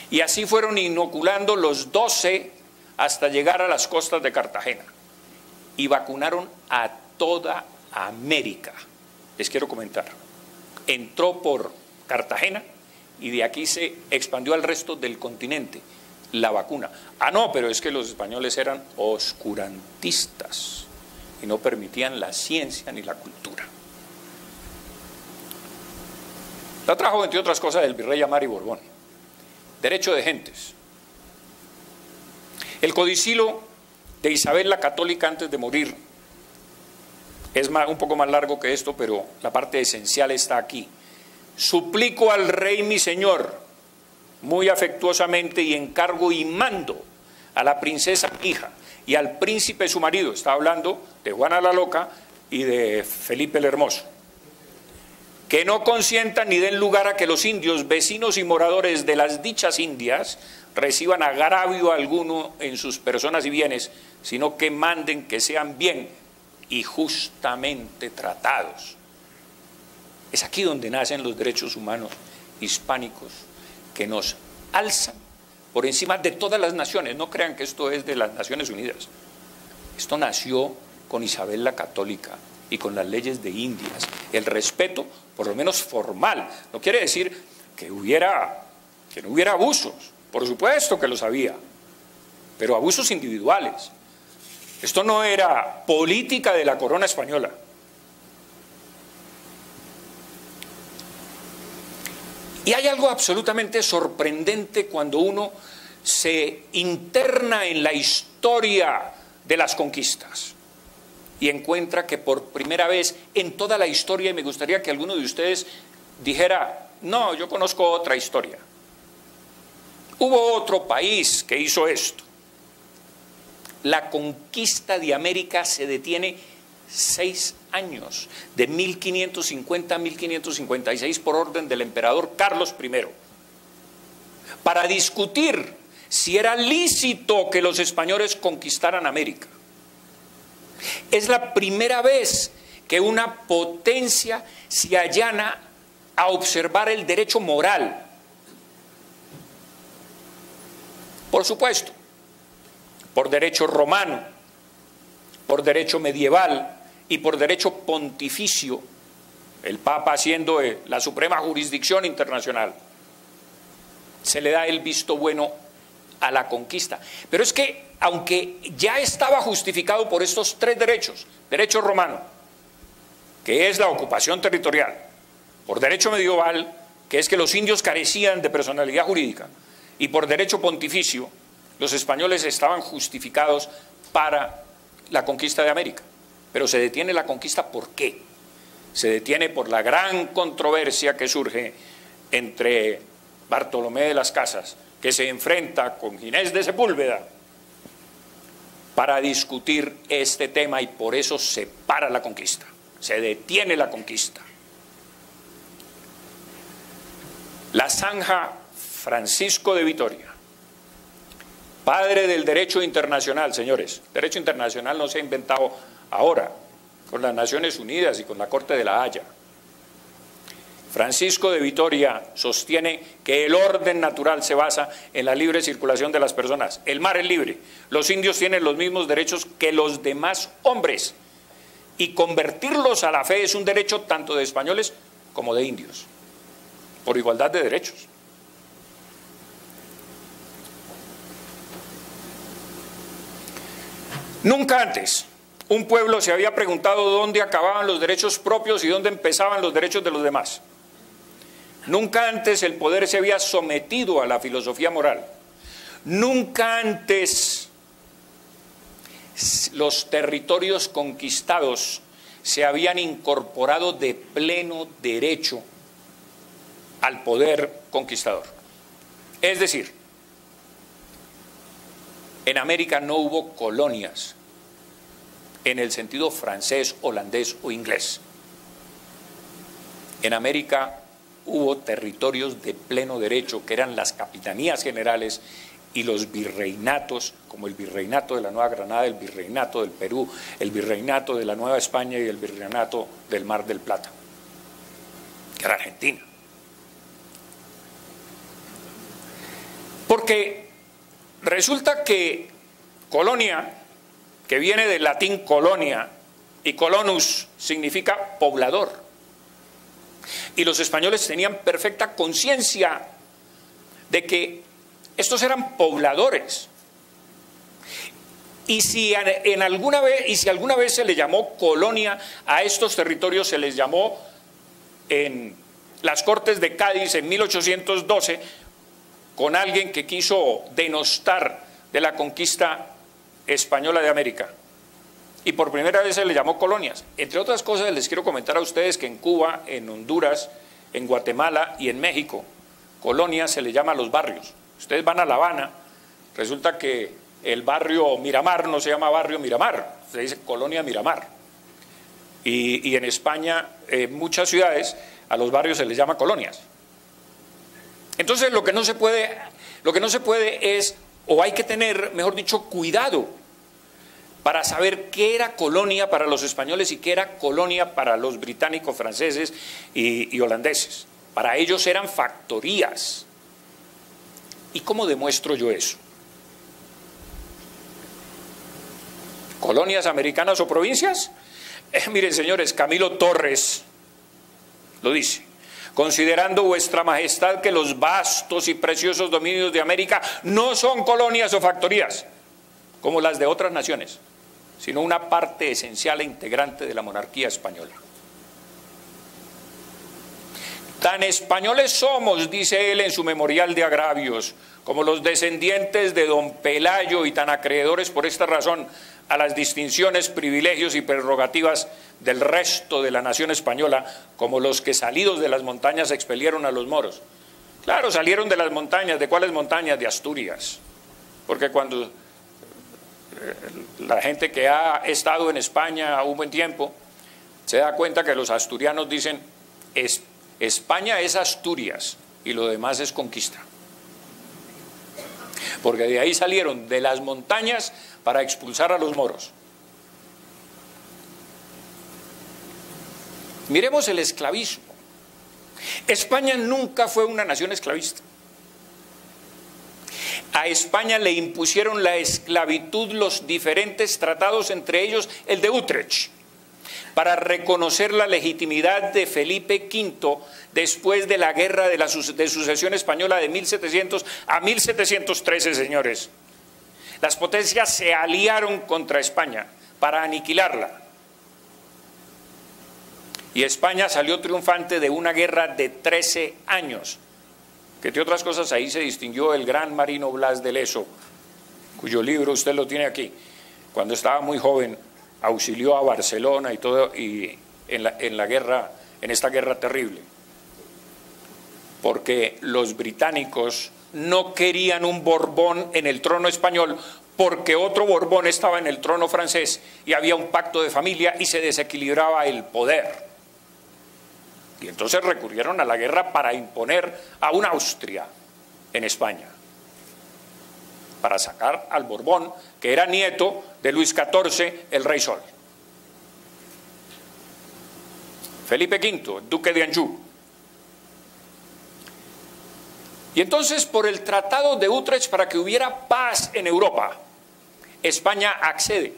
Y así fueron inoculando los 12 hasta llegar a las costas de Cartagena. Y vacunaron a toda América. Les quiero comentar. Entró por Cartagena y de aquí se expandió al resto del continente la vacuna. Ah, no, pero es que los españoles eran oscurantistas y no permitían la ciencia ni la cultura. La trajo, entre otras cosas, el virrey Amari Borbón. Derecho de gentes. El codicilo de Isabel la Católica antes de morir es un poco más largo que esto, pero la parte esencial está aquí. Suplico al rey mi señor, muy afectuosamente, y encargo y mando a la princesa hija y al príncipe su marido, está hablando de Juana la Loca y de Felipe el Hermoso, que no consientan ni den lugar a que los indios, vecinos y moradores de las dichas Indias, reciban agravio alguno en sus personas y bienes, sino que manden que sean bien y justamente tratados. Es aquí donde nacen los derechos humanos hispánicos que nos alzan por encima de todas las naciones. No crean que esto es de las Naciones Unidas. Esto nació con Isabel la Católica y con las leyes de Indias. El respeto, por lo menos formal, no quiere decir que no hubiera abusos. Por supuesto que los había, pero abusos individuales. Esto no era política de la corona española. Y hay algo absolutamente sorprendente cuando uno se interna en la historia de las conquistas y encuentra que por primera vez en toda la historia, y me gustaría que alguno de ustedes dijera, no, yo conozco otra historia. Hubo otro país que hizo esto. La conquista de América se detiene 6 años, de 1550 a 1556, por orden del emperador Carlos I, para discutir si era lícito que los españoles conquistaran América. Es la primera vez que una potencia se allana a observar el derecho moral. Por supuesto, por derecho romano, por derecho medieval y por derecho pontificio, el Papa siendo la suprema jurisdicción internacional, se le da el visto bueno a la conquista. Pero es que aunque ya estaba justificado por estos tres derechos: derecho romano, que es la ocupación territorial; por derecho medieval, que es que los indios carecían de personalidad jurídica; y por derecho pontificio, los españoles estaban justificados para la conquista de América. Pero se detiene la conquista, ¿por qué? Se detiene por la gran controversia que surge entre Bartolomé de las Casas, que se enfrenta con Ginés de Sepúlveda para discutir este tema, y por eso se para la conquista, se detiene la conquista. La zanja Francisco de Vitoria, padre del derecho internacional, señores. Derecho internacional no se ha inventado ahora, con las Naciones Unidas y con la Corte de la Haya. Francisco de Vitoria sostiene que el orden natural se basa en la libre circulación de las personas. El mar es libre. Los indios tienen los mismos derechos que los demás hombres. Y convertirlos a la fe es un derecho tanto de españoles como de indios, por igualdad de derechos. Nunca antes un pueblo se había preguntado dónde acababan los derechos propios y dónde empezaban los derechos de los demás. Nunca antes el poder se había sometido a la filosofía moral. Nunca antes los territorios conquistados se habían incorporado de pleno derecho al poder conquistador. Es decir, en América no hubo colonias en el sentido francés, holandés o inglés. En América hubo territorios de pleno derecho, que eran las capitanías generales y los virreinatos, como el virreinato de la Nueva Granada, el virreinato del Perú, el virreinato de la Nueva España y el virreinato del Mar del Plata, que era Argentina. Porque resulta que colonia, que viene del latín colonia, y colonus significa poblador. Y los españoles tenían perfecta conciencia de que estos eran pobladores. Y si alguna vez se le llamó colonia a estos territorios, se les llamó en las Cortes de Cádiz en 1812, con alguien que quiso denostar de la conquista española de América. Y por primera vez se le llamó colonias. Entre otras cosas, les quiero comentar a ustedes que en Cuba, en Honduras, en Guatemala y en México, colonias se le llama a los barrios. Ustedes van a La Habana, resulta que el barrio Miramar no se llama barrio Miramar, se dice colonia Miramar. Y en España, en muchas ciudades, a los barrios se les llama colonias. Entonces lo que no se puede es, o hay que tener, mejor dicho, cuidado para saber qué era colonia para los españoles y qué era colonia para los británicos, franceses y holandeses. Para ellos eran factorías. ¿Y cómo demuestro yo eso? ¿Colonias americanas o provincias? Miren, señores, Camilo Torres lo dice: considerando vuestra majestad que los vastos y preciosos dominios de América no son colonias o factorías, como las de otras naciones, sino una parte esencial e integrante de la monarquía española. Tan españoles somos, dice él en su memorial de agravios, como los descendientes de don Pelayo, y tan acreedores por esta razón a las distinciones, privilegios y prerrogativas del resto de la nación española, como los que salidos de las montañas expelieron a los moros. Claro, salieron de las montañas. ¿De cuáles montañas? De Asturias. Porque cuando la gente que ha estado en España un buen tiempo se da cuenta que los asturianos dicen: España es Asturias y lo demás es conquista. Porque de ahí salieron, de las montañas, para expulsar a los moros. Miremos el esclavismo. España nunca fue una nación esclavista. A España le impusieron la esclavitud los diferentes tratados, entre ellos el de Utrecht, para reconocer la legitimidad de Felipe V después de la guerra de sucesión española de 1700 a 1713, señores. Las potencias se aliaron contra España para aniquilarla. Y España salió triunfante de una guerra de 13 años, que entre otras cosas ahí se distinguió el gran marino Blas de Lezo, cuyo libro usted lo tiene aquí. Cuando estaba muy joven auxilió a Barcelona y todo, y en esta guerra terrible, porque los británicos no querían un Borbón en el trono español, porque otro Borbón estaba en el trono francés y había un pacto de familia y se desequilibraba el poder. Y entonces recurrieron a la guerra para imponer a una Austria en España, para sacar al Borbón, que era nieto de Luis XIV, el Rey Sol. Felipe V, duque de Anjou. Y entonces, por el Tratado de Utrecht, para que hubiera paz en Europa, España accede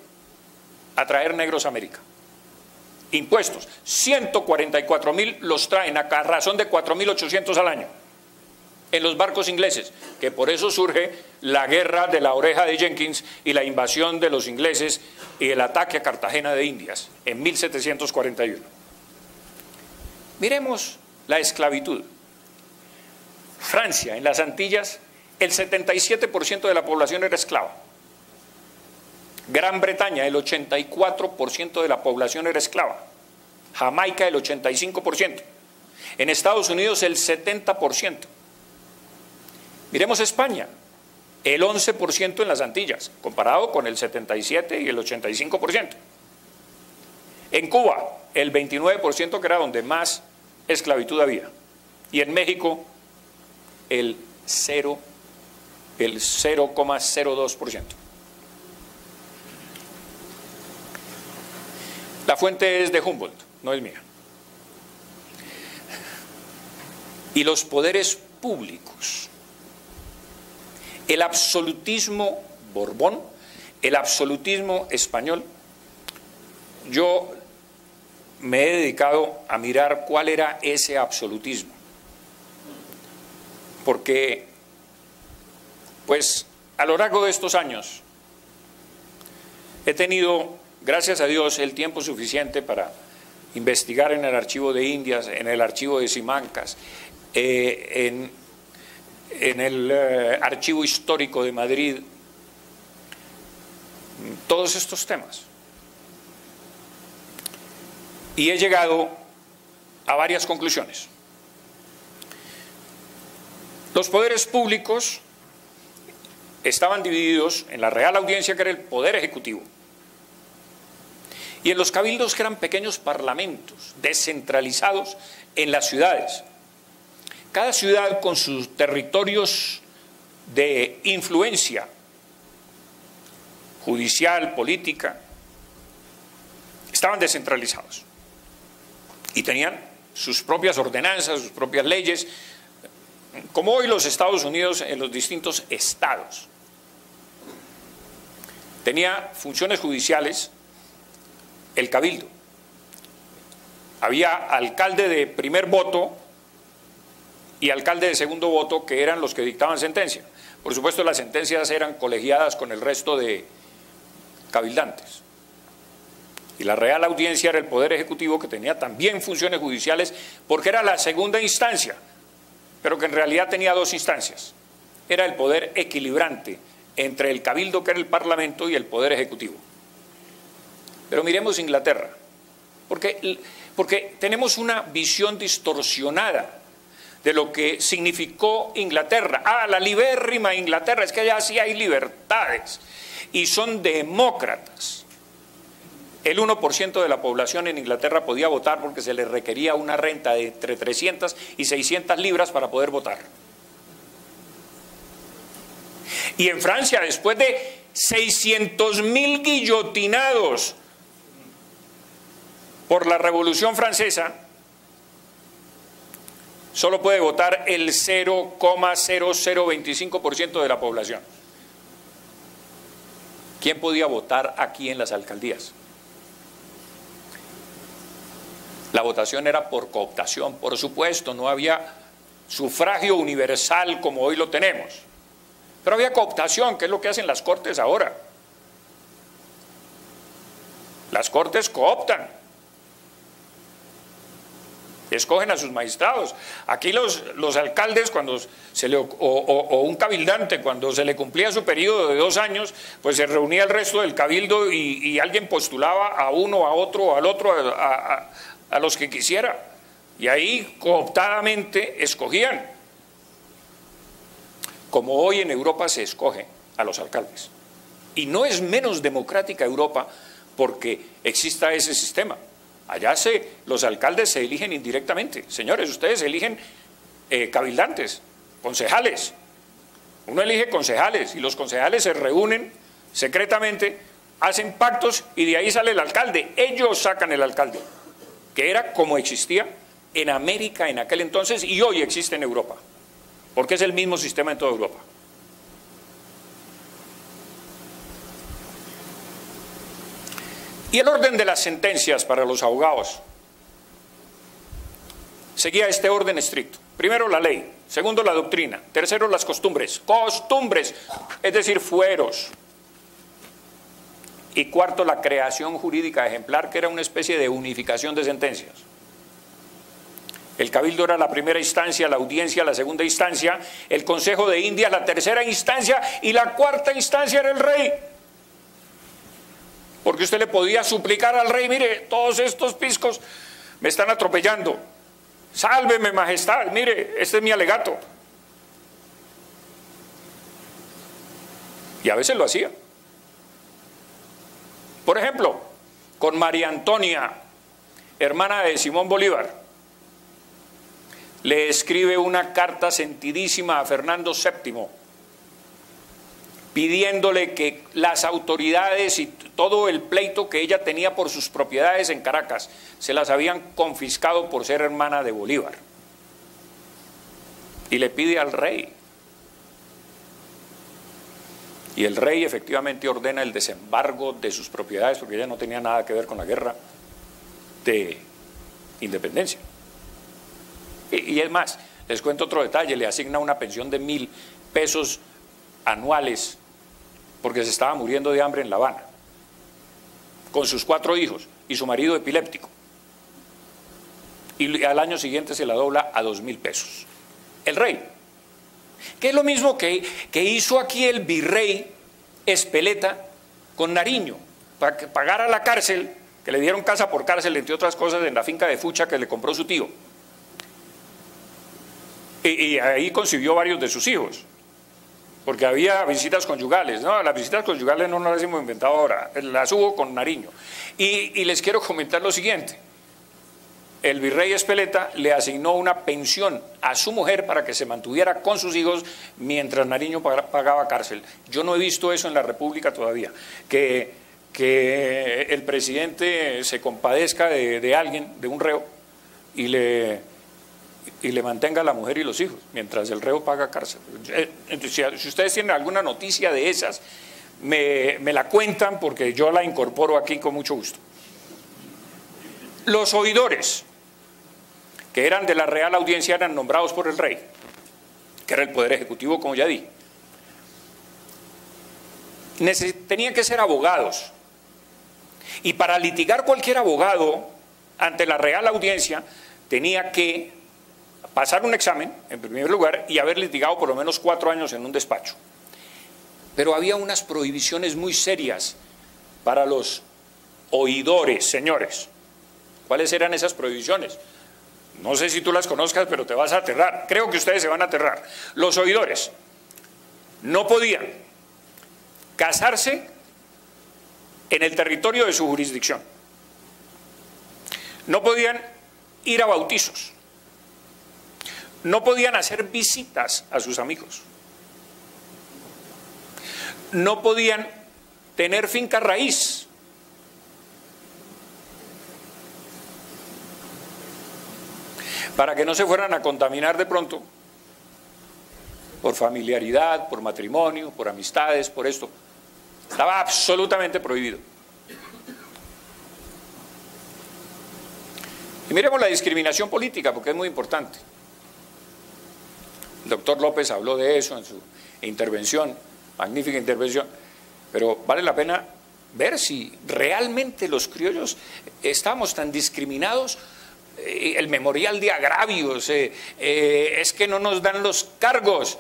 a traer negros a América. Impuestos, 144.000 los traen a razón de 4.800 al año en los barcos ingleses, que por eso surge la guerra de la Oreja de Jenkins y la invasión de los ingleses y el ataque a Cartagena de Indias en 1741. Miremos la esclavitud. Francia, en las Antillas, el 77% de la población era esclava. Gran Bretaña, el 84% de la población era esclava. Jamaica, el 85%. En Estados Unidos, el 70%. Miremos España, el 11% en las Antillas, comparado con el 77% y el 85%. En Cuba, el 29%, que era donde más esclavitud había. Y en México, el 0,02%. La fuente es de Humboldt, no es mía. Y los poderes públicos, el absolutismo Borbón, el absolutismo español, yo me he dedicado a mirar cuál era ese absolutismo. Porque, pues, a lo largo de estos años he tenido, gracias a Dios, el tiempo suficiente para investigar en el archivo de Indias, en el archivo de Simancas, en el archivo histórico de Madrid, todos estos temas. Y he llegado a varias conclusiones. Los poderes públicos estaban divididos en la Real Audiencia, que era el poder ejecutivo, y en los cabildos, que eran pequeños parlamentos descentralizados en las ciudades. Cada ciudad con sus territorios de influencia judicial, política, estaban descentralizados y tenían sus propias ordenanzas, sus propias leyes, como hoy los Estados Unidos en los distintos estados. Tenía funciones judiciales el cabildo. Había alcalde de primer voto y alcalde de segundo voto, que eran los que dictaban sentencia. Por supuesto, las sentencias eran colegiadas con el resto de cabildantes. Y la Real Audiencia era el poder ejecutivo, que tenía también funciones judiciales, porque era la segunda instancia, pero que en realidad tenía dos instancias. Era el poder equilibrante entre el cabildo, que era el parlamento, y el poder ejecutivo. Pero miremos Inglaterra, porque tenemos una visión distorsionada de lo que significó Inglaterra. La libérrima Inglaterra, es que allá sí hay libertades y son demócratas. El 1% de la población en Inglaterra podía votar porque se les requería una renta de entre 300 y 600 libras para poder votar. Y en Francia, después de 600.000 guillotinados por la Revolución Francesa, solo puede votar el 0,0025% de la población. ¿Quién podía votar aquí en las alcaldías? La votación era por cooptación, por supuesto, no había sufragio universal como hoy lo tenemos. Pero había cooptación, que es lo que hacen las cortes ahora. Las cortes cooptan, escogen a sus magistrados. Aquí los alcaldes, cuando o un cabildante, cuando se le cumplía su periodo de 2 años, pues se reunía el resto del cabildo y alguien postulaba a uno, a otro, al otro, a los que quisiera. Y ahí cooptadamente escogían. Como hoy en Europa se escoge a los alcaldes. Y no es menos democrática Europa porque exista ese sistema. Allá los alcaldes se eligen indirectamente. Señores, ustedes eligen cabildantes, concejales. Uno elige concejales y los concejales se reúnen secretamente, hacen pactos y de ahí sale el alcalde. Ellos sacan el alcalde, que era como existía en América en aquel entonces y hoy existe en Europa, porque es el mismo sistema en toda Europa. Y el orden de las sentencias para los abogados seguía este orden estricto. Primero la ley, segundo la doctrina, tercero las costumbres, es decir, fueros. Y cuarto la creación jurídica ejemplar, que era una especie de unificación de sentencias. El cabildo era la primera instancia, la audiencia la segunda instancia, el Consejo de Indias la tercera instancia y la cuarta instancia era el rey. Porque usted le podía suplicar al rey, mire, todos estos piscos me están atropellando, sálveme majestad, mire, este es mi alegato. Y a veces lo hacía. Por ejemplo, con María Antonia, hermana de Simón Bolívar, le escribe una carta sentidísima a Fernando VII, pidiéndole que las autoridades y todo el pleito que ella tenía por sus propiedades en Caracas se las habían confiscado por ser hermana de Bolívar. Y le pide al rey. Y el rey efectivamente ordena el desembargo de sus propiedades porque ella no tenía nada que ver con la guerra de independencia. Y es más, les cuento otro detalle, le asigna una pensión de 1.000 pesos anuales porque se estaba muriendo de hambre en La Habana, con sus 4 hijos y su marido epiléptico. Y al año siguiente se la dobla a 2.000 pesos. El rey, que es lo mismo que hizo aquí el virrey Espeleta con Nariño, para que pagara la cárcel, que le dieron casa por cárcel, entre otras cosas, en la finca de Fucha que le compró su tío. Y ahí concibió varios de sus hijos. Porque había visitas conyugales, ¿no? Las visitas conyugales no las hemos inventado ahora, las hubo con Nariño. Y les quiero comentar lo siguiente. El virrey Espeleta le asignó una pensión a su mujer para que se mantuviera con sus hijos mientras Nariño pagaba cárcel. Yo no he visto eso en la República todavía, que el presidente se compadezca de alguien, de un reo, y le mantenga a la mujer y los hijos, mientras el reo paga cárcel. Si ustedes tienen alguna noticia de esas, me la cuentan porque yo la incorporo aquí con mucho gusto. Los oidores, que eran de la Real Audiencia, eran nombrados por el rey, que era el poder ejecutivo, como ya di. Tenían que ser abogados. Y para litigar cualquier abogado ante la Real Audiencia, tenía que pasar un examen, en primer lugar, y haber litigado por lo menos 4 años en un despacho. Pero había unas prohibiciones muy serias para los oidores, señores. ¿Cuáles eran esas prohibiciones? No sé si tú las conozcas, pero te vas a aterrar. Creo que ustedes se van a aterrar. Los oidores no podían casarse en el territorio de su jurisdicción. No podían ir a bautizos. No podían hacer visitas a sus amigos. No podían tener finca raíz. Para que no se fueran a contaminar de pronto por familiaridad, por matrimonio, por amistades, por esto. Estaba absolutamente prohibido. Y miremos la discriminación política, porque es muy importante. El doctor López habló de eso en su intervención, magnífica intervención, pero vale la pena ver si realmente los criollos estamos tan discriminados. El memorial de agravios, es que no nos dan los cargos.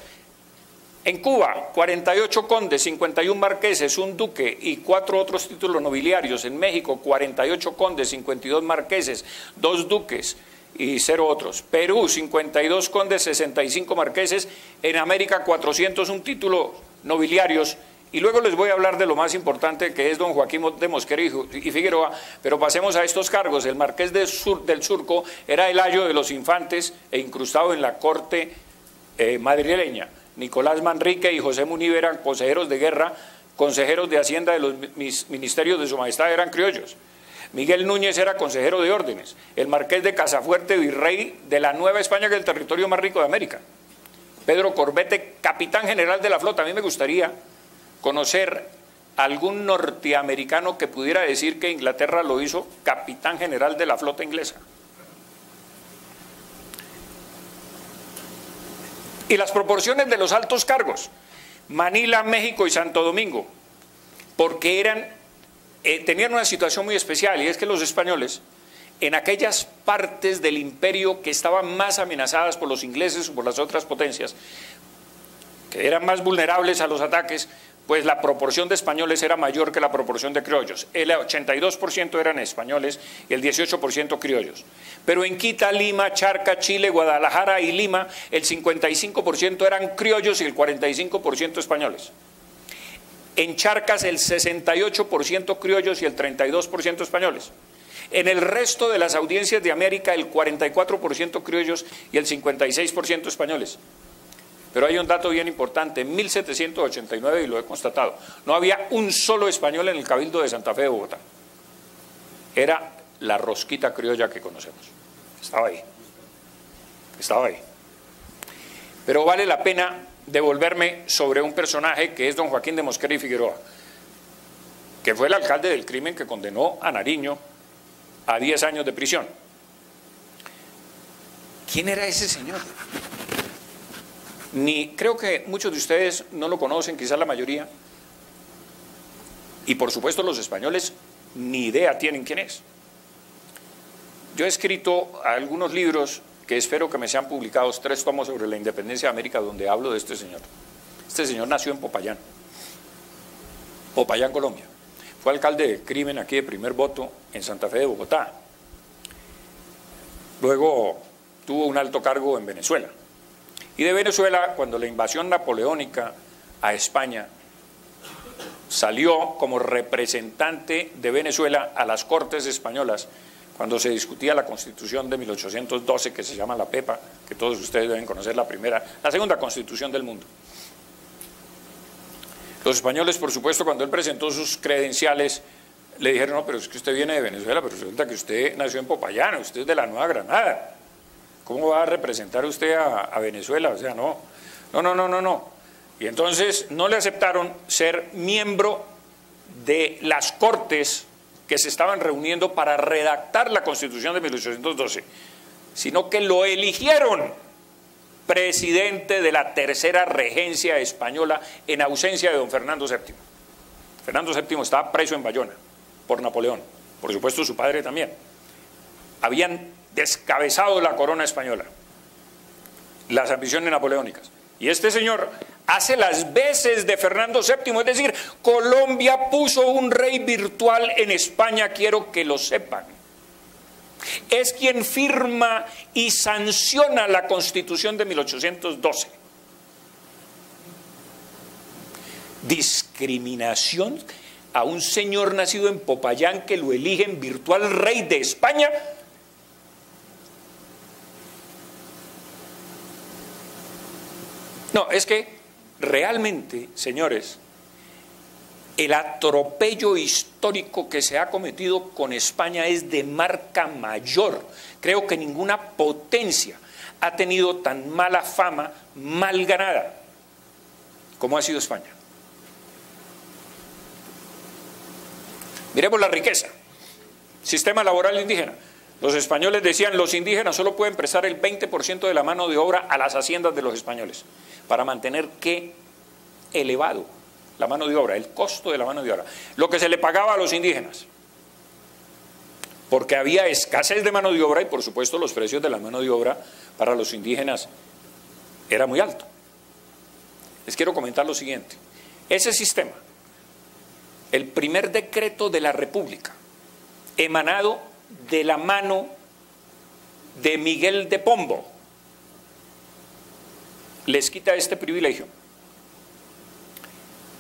En Cuba, 48 condes, 51 marqueses, un duque y 4 otros títulos nobiliarios. En México, 48 condes, 52 marqueses, 2 duques y 0 otros. Perú, 52 condes, 65 marqueses. En América, 401 títulos nobiliarios. Y luego les voy a hablar de lo más importante, que es don Joaquín de Mosquera y Figueroa, pero pasemos a estos cargos. El marqués del Surco era el ayo de los infantes e incrustado en la corte madrileña. Nicolás Manrique y José Munive eran consejeros de guerra, consejeros de Hacienda de los ministerios de su majestad, eran criollos. Miguel Núñez era consejero de órdenes. El marqués de Casafuerte, virrey de la Nueva España, que es el territorio más rico de América. Pedro Corbete, capitán general de la flota. A mí me gustaría conocer algún norteamericano que pudiera decir que Inglaterra lo hizo capitán general de la flota inglesa. Y las proporciones de los altos cargos: Manila, México y Santo Domingo, porque tenían una situación muy especial, y es que los españoles, en aquellas partes del imperio que estaban más amenazadas por los ingleses o por las otras potencias, que eran más vulnerables a los ataques, pues la proporción de españoles era mayor que la proporción de criollos. El 82% eran españoles y el 18% criollos. Pero en Quito, Lima, Charca, Chile, Guadalajara y Lima, el 55% eran criollos y el 45% españoles. En Charcas, el 68% criollos y el 32% españoles. En el resto de las audiencias de América, el 44% criollos y el 56% españoles. Pero hay un dato bien importante: en 1789, y lo he constatado, no había un solo español en el Cabildo de Santa Fe de Bogotá. Era la rosquita criolla que conocemos. Estaba ahí. Estaba ahí. Pero vale la pena devolverme sobre un personaje que es don Joaquín de Mosquera y Figueroa, que fue el alcalde del crimen que condenó a Nariño a 10 años de prisión. ¿Quién era ese señor? Creo que muchos de ustedes no lo conocen, quizás la mayoría, y por supuesto los españoles ni idea tienen quién es. Yo he escrito algunos libros que espero que me sean publicados, 3 tomos sobre la independencia de América, donde hablo de este señor. Este señor nació en Popayán, Colombia. Fue alcalde del crimen aquí de primer voto en Santa Fe de Bogotá. Luego tuvo un alto cargo en Venezuela. Y de Venezuela, cuando la invasión napoleónica a España, salió como representante de Venezuela a las Cortes españolas, cuando se discutía la Constitución de 1812, que se llama la PEPA, que todos ustedes deben conocer, la segunda Constitución del mundo. Los españoles, por supuesto, cuando él presentó sus credenciales, le dijeron: no, pero es que usted viene de Venezuela, pero resulta que usted nació en Popayán, usted es de la Nueva Granada. ¿Cómo va a representar usted a Venezuela? O sea, no. Y entonces no le aceptaron ser miembro de las Cortes que se estaban reuniendo para redactar la Constitución de 1812, sino que lo eligieron presidente de la tercera regencia española en ausencia de don Fernando VII. Fernando VII estaba preso en Bayona por Napoleón, por supuesto su padre también. Habían descabezado la corona española, las ambiciones napoleónicas. Y este señor hace las veces de Fernando VII, es decir, Colombia puso un rey virtual en España, quiero que lo sepan. Es quien firma y sanciona la Constitución de 1812. Discriminación a un señor nacido en Popayán que lo eligen virtual rey de España. No, es que realmente, señores, el atropello histórico que se ha cometido con España es de marca mayor. Creo que ninguna potencia ha tenido tan mala fama, mal ganada, como ha sido España. Miremos la riqueza. Sistema laboral indígena. Los españoles decían, los indígenas solo pueden prestar el 20% de la mano de obra a las haciendas de los españoles, para mantener ¿qué? Elevado la mano de obra, el costo de la mano de obra, lo que se le pagaba a los indígenas, porque había escasez de mano de obra y por supuesto los precios de la mano de obra para los indígenas era muy alto. Les quiero comentar lo siguiente, ese sistema, el primer decreto de la República, emanado de la mano de Miguel de Pombo, les quita este privilegio.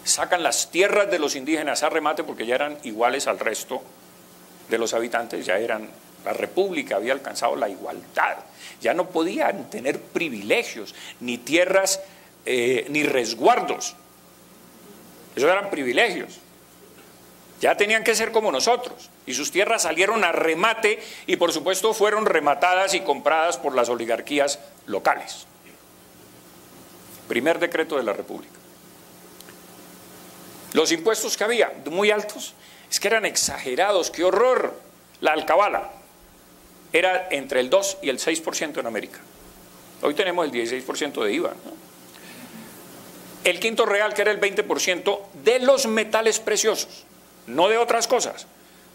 Sacan las tierras de los indígenas a remate porque ya eran iguales al resto de los habitantes, ya eran, la República había alcanzado la igualdad, ya no podían tener privilegios, ni tierras, ni resguardos, esos eran privilegios. Ya tenían que ser como nosotros, y sus tierras salieron a remate y por supuesto fueron rematadas y compradas por las oligarquías locales. Primer decreto de la República. Los impuestos que había, muy altos, es que eran exagerados, qué horror. La alcabala era entre el 2 y el 6% en América. Hoy tenemos el 16% de IVA, ¿no? El quinto real, que era el 20% de los metales preciosos, no de otras cosas.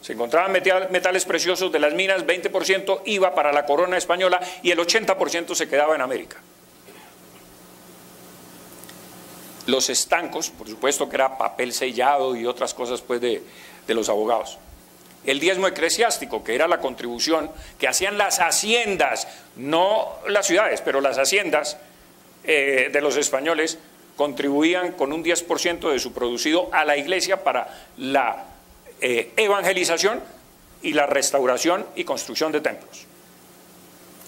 Se encontraban metales preciosos de las minas, 20% iba para la corona española y el 80% se quedaba en América. Los estancos, por supuesto que era papel sellado y otras cosas pues de los abogados. El diezmo eclesiástico, que era la contribución que hacían las haciendas, no las ciudades, pero las haciendas de los españoles, contribuían con un 10% de su producido a la iglesia para la evangelización y la restauración y construcción de templos.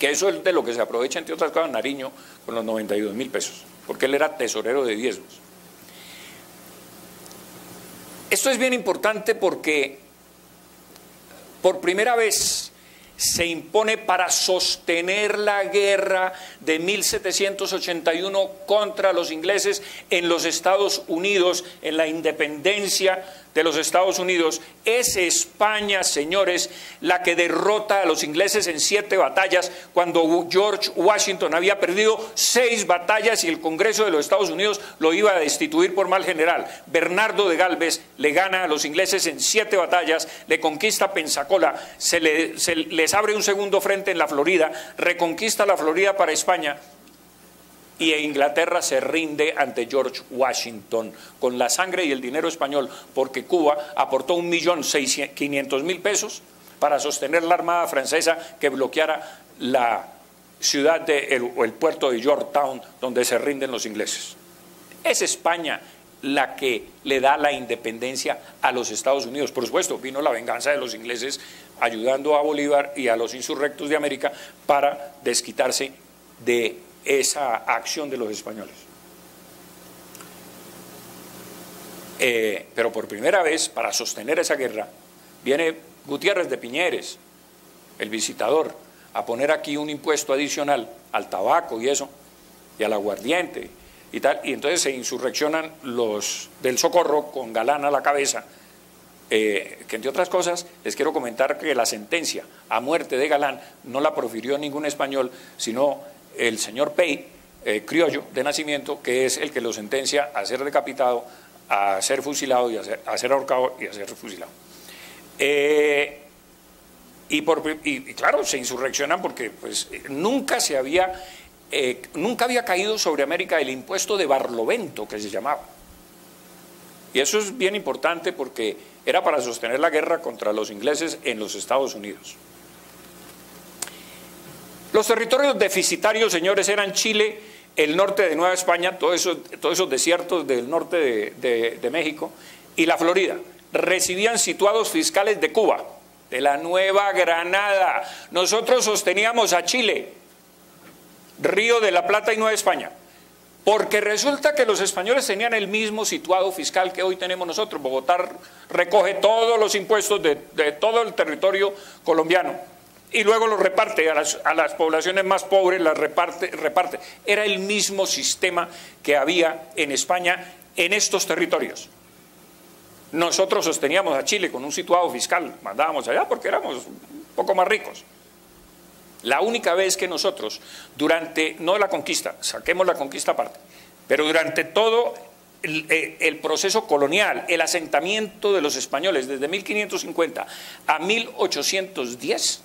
Que eso es de lo que se aprovecha, entre otras cosas, Nariño con los 92.000 pesos, porque él era tesorero de diezmos. Esto es bien importante porque por primera vez se impone para sostener la guerra de 1781 contra los ingleses en los Estados Unidos, en la independencia de los Estados Unidos. Es España, señores, la que derrota a los ingleses en 7 batallas, cuando George Washington había perdido 6 batallas y el Congreso de los Estados Unidos lo iba a destituir por mal general. Bernardo de Galvez le gana a los ingleses en 7 batallas, le conquista Pensacola, les abre un segundo frente en la Florida, reconquista la Florida para España, y Inglaterra se rinde ante George Washington con la sangre y el dinero español, porque Cuba aportó 1.500.000 pesos para sostener la armada francesa que bloqueara la ciudad o el puerto de Yorktown, donde se rinden los ingleses. Es España la que le da la independencia a los Estados Unidos. Por supuesto, vino la venganza de los ingleses ayudando a Bolívar y a los insurrectos de América para desquitarse de esa acción de los españoles. Pero por primera vez, para sostener esa guerra, viene Gutiérrez de Piñeres, el visitador, a poner aquí un impuesto adicional al tabaco y eso, y al aguardiente y tal, y entonces se insurreccionan los del Socorro con Galán a la cabeza, que entre otras cosas les quiero comentar que la sentencia a muerte de Galán no la profirió ningún español, sino el señor Pey, criollo de nacimiento, que es el que lo sentencia a ser decapitado, a ser fusilado y a ser ahorcado y a ser fusilado. Y claro, se insurreccionan porque pues, nunca había caído sobre América el impuesto de Barlovento, que se llamaba. Y eso es bien importante porque era para sostener la guerra contra los ingleses en los Estados Unidos. Los territorios deficitarios, señores, eran Chile, el norte de Nueva España, todos esos desiertos del norte de México, y la Florida. Recibían situados fiscales de Cuba, de la Nueva Granada. Nosotros sosteníamos a Chile, Río de la Plata y Nueva España, porque resulta que los españoles tenían el mismo situado fiscal que hoy tenemos nosotros. Bogotá recoge todos los impuestos de todo el territorio colombiano y luego los reparte a las poblaciones más pobres, las reparte. Era el mismo sistema que había en España en estos territorios. Nosotros sosteníamos a Chile con un situado fiscal, mandábamos allá porque éramos un poco más ricos, La única vez que nosotros, durante, no la conquista, saquemos la conquista aparte, pero durante todo el proceso colonial, el asentamiento de los españoles desde 1550 a 1810,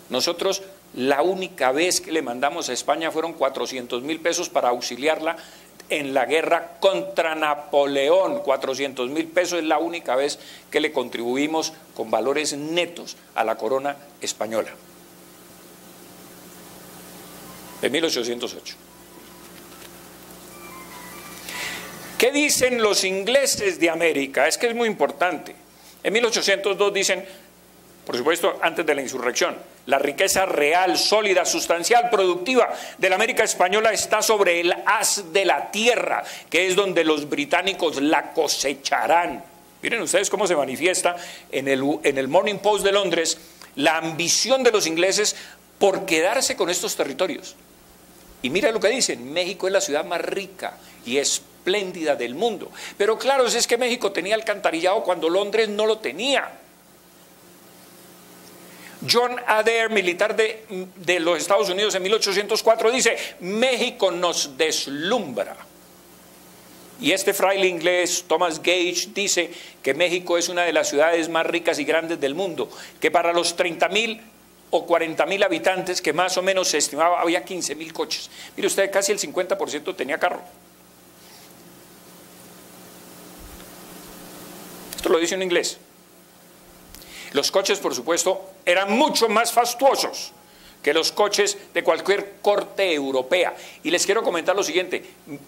nosotros la única vez que le mandamos a España fueron 400.000 pesos para auxiliarla en la guerra contra Napoleón. 400.000 pesos es la única vez que le contribuimos con valores netos a la corona española. De 1808. ¿Qué dicen los ingleses de América? Es que es muy importante. En 1802 dicen, por supuesto, antes de la insurrección, la riqueza real, sólida, sustancial, productiva de la América española está sobre el haz de la tierra, que es donde los británicos la cosecharán. Miren ustedes cómo se manifiesta en el Morning Post de Londres la ambición de los ingleses por quedarse con estos territorios. Y mira lo que dicen, México es la ciudad más rica y espléndida del mundo. Pero claro, es que México tenía alcantarillado cuando Londres no lo tenía. John Adair, militar de los Estados Unidos en 1804, dice, México nos deslumbra. Y este fraile inglés, Thomas Gage, dice que México es una de las ciudades más ricas y grandes del mundo, que para los 30.000 o 40.000 habitantes que más o menos se estimaba, había 15.000 coches. Mire usted, casi el 50% tenía carro. Esto lo dice un inglés. Los coches, por supuesto, eran mucho más fastuosos que los coches de cualquier corte europea. Y les quiero comentar lo siguiente,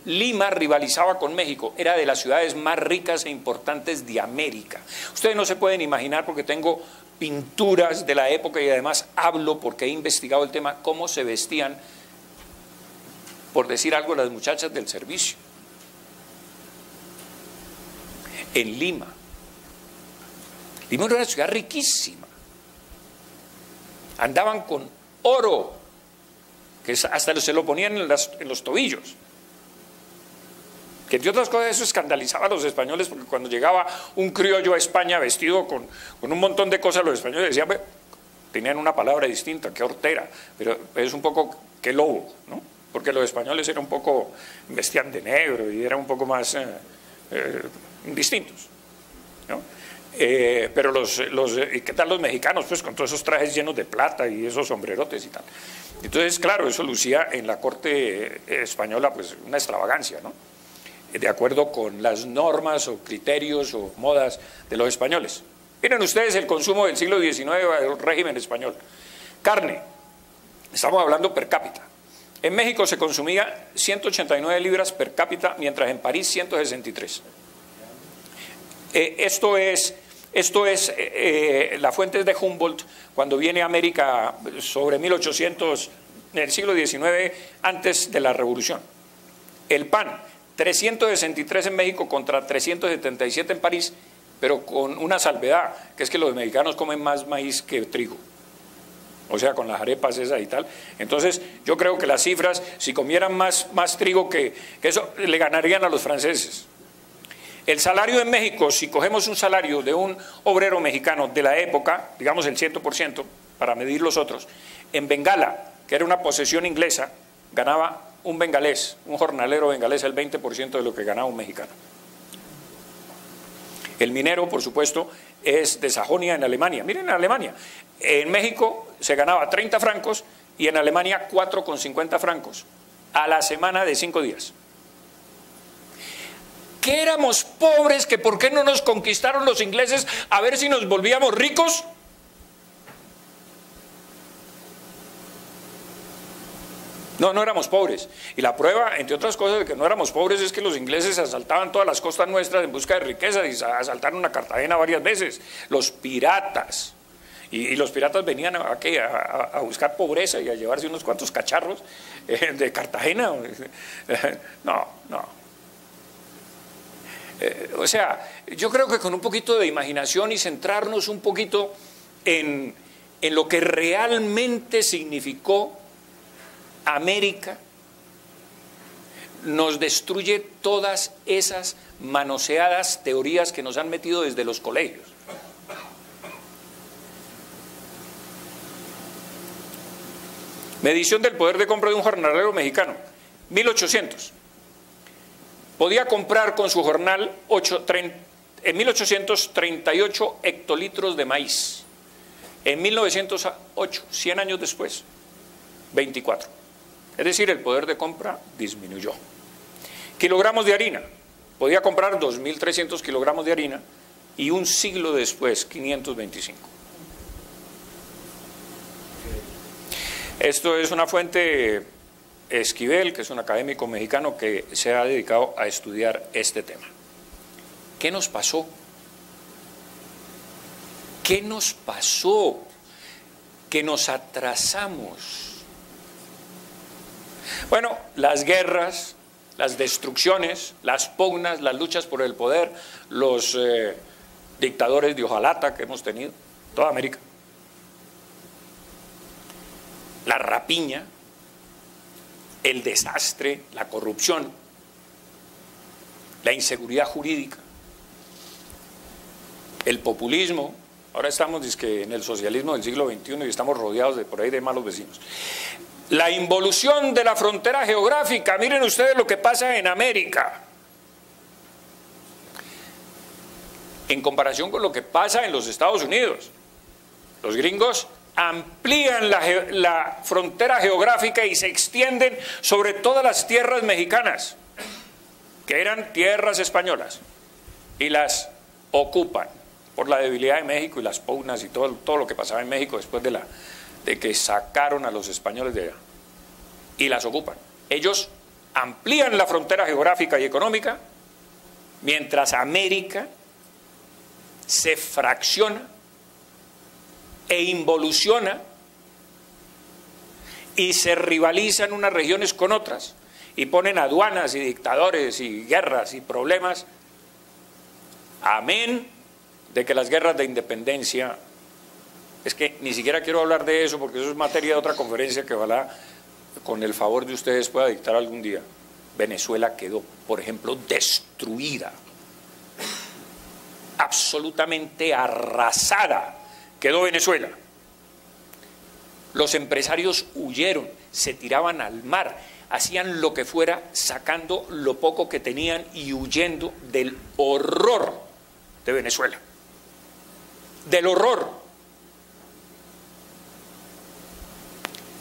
Lima rivalizaba con México, era de las ciudades más ricas e importantes de América. Ustedes no se pueden imaginar, porque tengo pinturas de la época y además hablo porque he investigado el tema, cómo se vestían, por decir algo, las muchachas del servicio en Lima. Lima era una ciudad riquísima, andaban con oro, que hasta se lo ponían en los tobillos, que entre otras cosas eso escandalizaba a los españoles, porque cuando llegaba un criollo a España vestido con un montón de cosas, los españoles decían, tenían una palabra distinta, que hortera, pero es un poco que lobo, ¿no? Porque los españoles eran un poco, vestían de negro y eran un poco más distintos, ¿no? Pero ¿y qué tal los mexicanos? Pues con todos esos trajes llenos de plata y esos sombrerotes y tal. Entonces, claro, eso lucía en la corte española pues una extravagancia, ¿no? De acuerdo con las normas o criterios o modas de los españoles. Miren ustedes el consumo del siglo XIX del régimen español. Carne, estamos hablando per cápita. En México se consumía 189 libras per cápita, mientras en París 163. Esto es la fuente es de Humboldt, cuando viene a América sobre 1800, en el siglo XIX, antes de la Revolución. El pan, 363 en México contra 377 en París, pero con una salvedad, que es que los mexicanos comen más maíz que trigo. O sea, con las arepas esas y tal. Entonces, yo creo que las cifras, si comieran más trigo que eso, le ganarían a los franceses. El salario en México, si cogemos un salario de un obrero mexicano de la época, digamos el 100%, para medir los otros, en Bengala, que era una posesión inglesa, ganaba un bengalés, un jornalero bengalés, el 20% de lo que ganaba un mexicano. El minero, por supuesto, es de Sajonia, en Alemania. Miren, en Alemania, en México se ganaba 30 francos y en Alemania 4,50 francos a la semana de 5 días. ¿Que éramos pobres? ¿Que por qué no nos conquistaron los ingleses a ver si nos volvíamos ricos? No éramos pobres. Y la prueba, entre otras cosas, de que no éramos pobres es que los ingleses asaltaban todas las costas nuestras en busca de riqueza y asaltaron a Cartagena varias veces. Los piratas. Y los piratas venían a buscar pobreza y a llevarse unos cuantos cacharros de Cartagena. No. O sea, yo creo que con un poquito de imaginación y centrarnos un poquito en lo que realmente significó América, nos destruye todas esas manoseadas teorías que nos han metido desde los colegios. Medición del poder de compra de un jornalero mexicano, 1800. Podía comprar con su jornal en 1838 hectolitros de maíz. En 1908, 100 años después, 24. Es decir, el poder de compra disminuyó. Kilogramos de harina. Podía comprar 2.300 kilogramos de harina y un siglo después, 525. Esto es una fuente Esquivel, que es un académico mexicano que se ha dedicado a estudiar este tema. ¿Qué nos pasó? ¿Qué nos pasó? Que nos atrasamos. Bueno, las guerras, las destrucciones, las pugnas, las luchas por el poder, los dictadores de hojalata que hemos tenido, toda América. La rapiña, el desastre, la corrupción, la inseguridad jurídica, el populismo. Ahora estamos en el socialismo del siglo XXI y estamos rodeados por ahí de malos vecinos. La involución de la frontera geográfica. Miren ustedes lo que pasa en América. En comparación con lo que pasa en los Estados Unidos. Los gringos amplían la frontera geográfica y se extienden sobre todas las tierras mexicanas, que eran tierras españolas, y las ocupan por la debilidad de México y las pugnas y todo lo que pasaba en México después de que sacaron a los españoles de allá, y las ocupan. Ellos amplían la frontera geográfica y económica, mientras América se fracciona e involuciona y se rivalizan unas regiones con otras y ponen aduanas y dictadores y guerras y problemas, amén de que las guerras de independencia, es que ni siquiera quiero hablar de eso porque eso es materia de otra conferencia que ojalá con el favor de ustedes pueda dictar algún día. Venezuela quedó, por ejemplo, destruida, absolutamente arrasada. Quedó Venezuela. Los empresarios huyeron, se tiraban al mar, hacían lo que fuera, sacando lo poco que tenían y huyendo del horror de Venezuela. Del horror.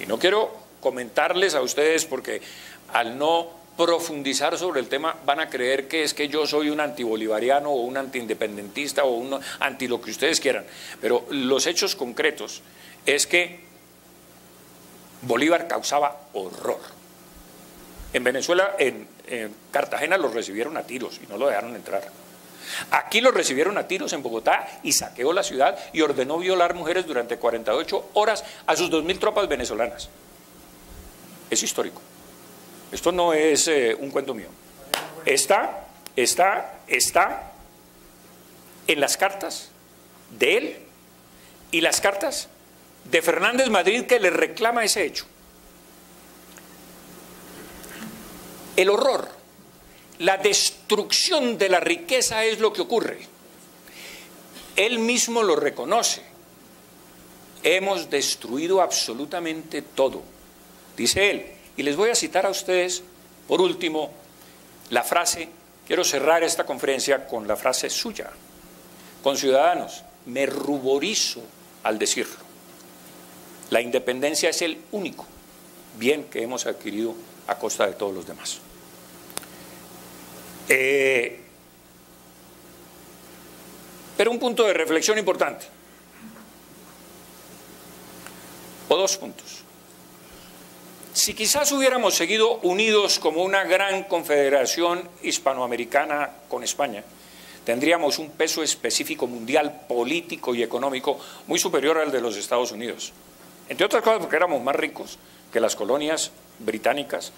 Y no quiero comentarles a ustedes porque al no profundizar sobre el tema van a creer que es que yo soy un antibolivariano o un antiindependentista o un anti lo que ustedes quieran, pero los hechos concretos es que Bolívar causaba horror. En Venezuela, en Cartagena los recibieron a tiros y no lo dejaron entrar. Aquí los recibieron a tiros en Bogotá y saqueó la ciudad y ordenó violar mujeres durante 48 horas a sus 2.000 tropas venezolanas. Es histórico. Esto no es un cuento mío. Está en las cartas de él y las cartas de Fernández Madrid que le reclama ese hecho. El horror, la destrucción de la riqueza es lo que ocurre. Él mismo lo reconoce. Hemos destruido absolutamente todo, dice él. Y les voy a citar a ustedes, por último, la frase, quiero cerrar esta conferencia con la frase suya. Conciudadanos, me ruborizo al decirlo. La independencia es el único bien que hemos adquirido a costa de todos los demás. Pero un punto de reflexión importante, o dos puntos. Si quizás hubiéramos seguido unidos como una gran confederación hispanoamericana con España, tendríamos un peso específico mundial, político y económico muy superior al de los Estados Unidos. Entre otras cosas porque éramos más ricos que las colonias británicas.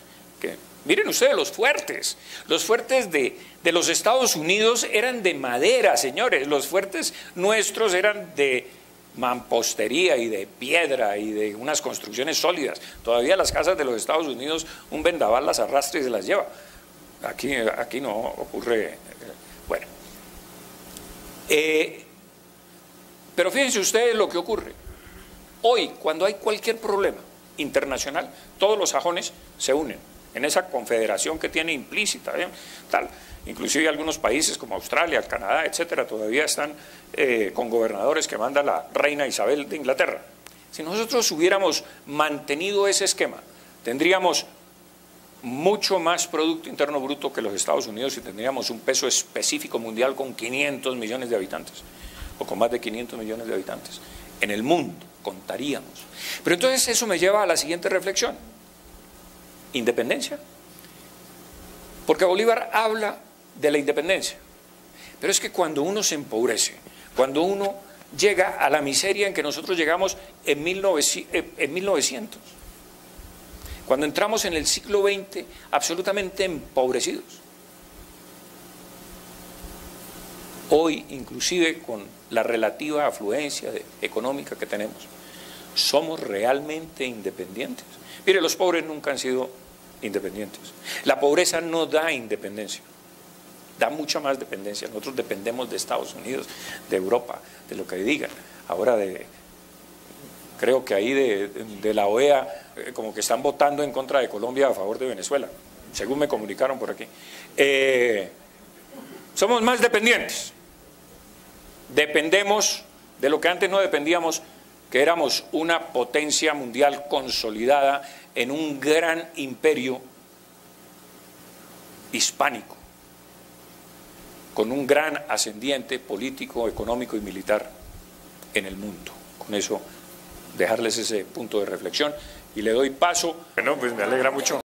Miren ustedes los fuertes de los Estados Unidos eran de madera, señores. Los fuertes nuestros eran de mampostería y de piedra y de unas construcciones sólidas. Todavía las casas de los Estados Unidos un vendaval las arrastra y se las lleva. Aquí no ocurre. Bueno, pero fíjense ustedes lo que ocurre. Hoy, cuando hay cualquier problema, internacional, todos los sajones se unen en esa confederación que tiene implícita, tal. Inclusive algunos países como Australia, Canadá, etcétera, todavía están con gobernadores que manda la reina Isabel de Inglaterra. Si nosotros hubiéramos mantenido ese esquema, tendríamos mucho más Producto Interno Bruto que los Estados Unidos y tendríamos un peso específico mundial con 500 millones de habitantes, o con más de 500 millones de habitantes. En el mundo contaríamos. Pero entonces eso me lleva a la siguiente reflexión. ¿Independencia? Porque Bolívar habla de la independencia. Pero es que cuando uno se empobrece, cuando uno llega a la miseria en que nosotros llegamos en 1900, cuando entramos en el siglo XX absolutamente empobrecidos, hoy inclusive con la relativa afluencia económica que tenemos, ¿somos realmente independientes? Mire, los pobres nunca han sido independientes. La pobreza no da independencia, da mucha más dependencia. Nosotros dependemos de Estados Unidos, de Europa, de lo que digan. Ahora creo que ahí de la OEA como que están votando en contra de Colombia a favor de Venezuela, según me comunicaron por aquí. Somos más dependientes. Dependemos de lo que antes no dependíamos, que éramos una potencia mundial consolidada en un gran imperio hispánico, con un gran ascendiente político, económico y militar en el mundo. Con eso, dejarles ese punto de reflexión y le doy paso. Bueno, pues me alegra mucho.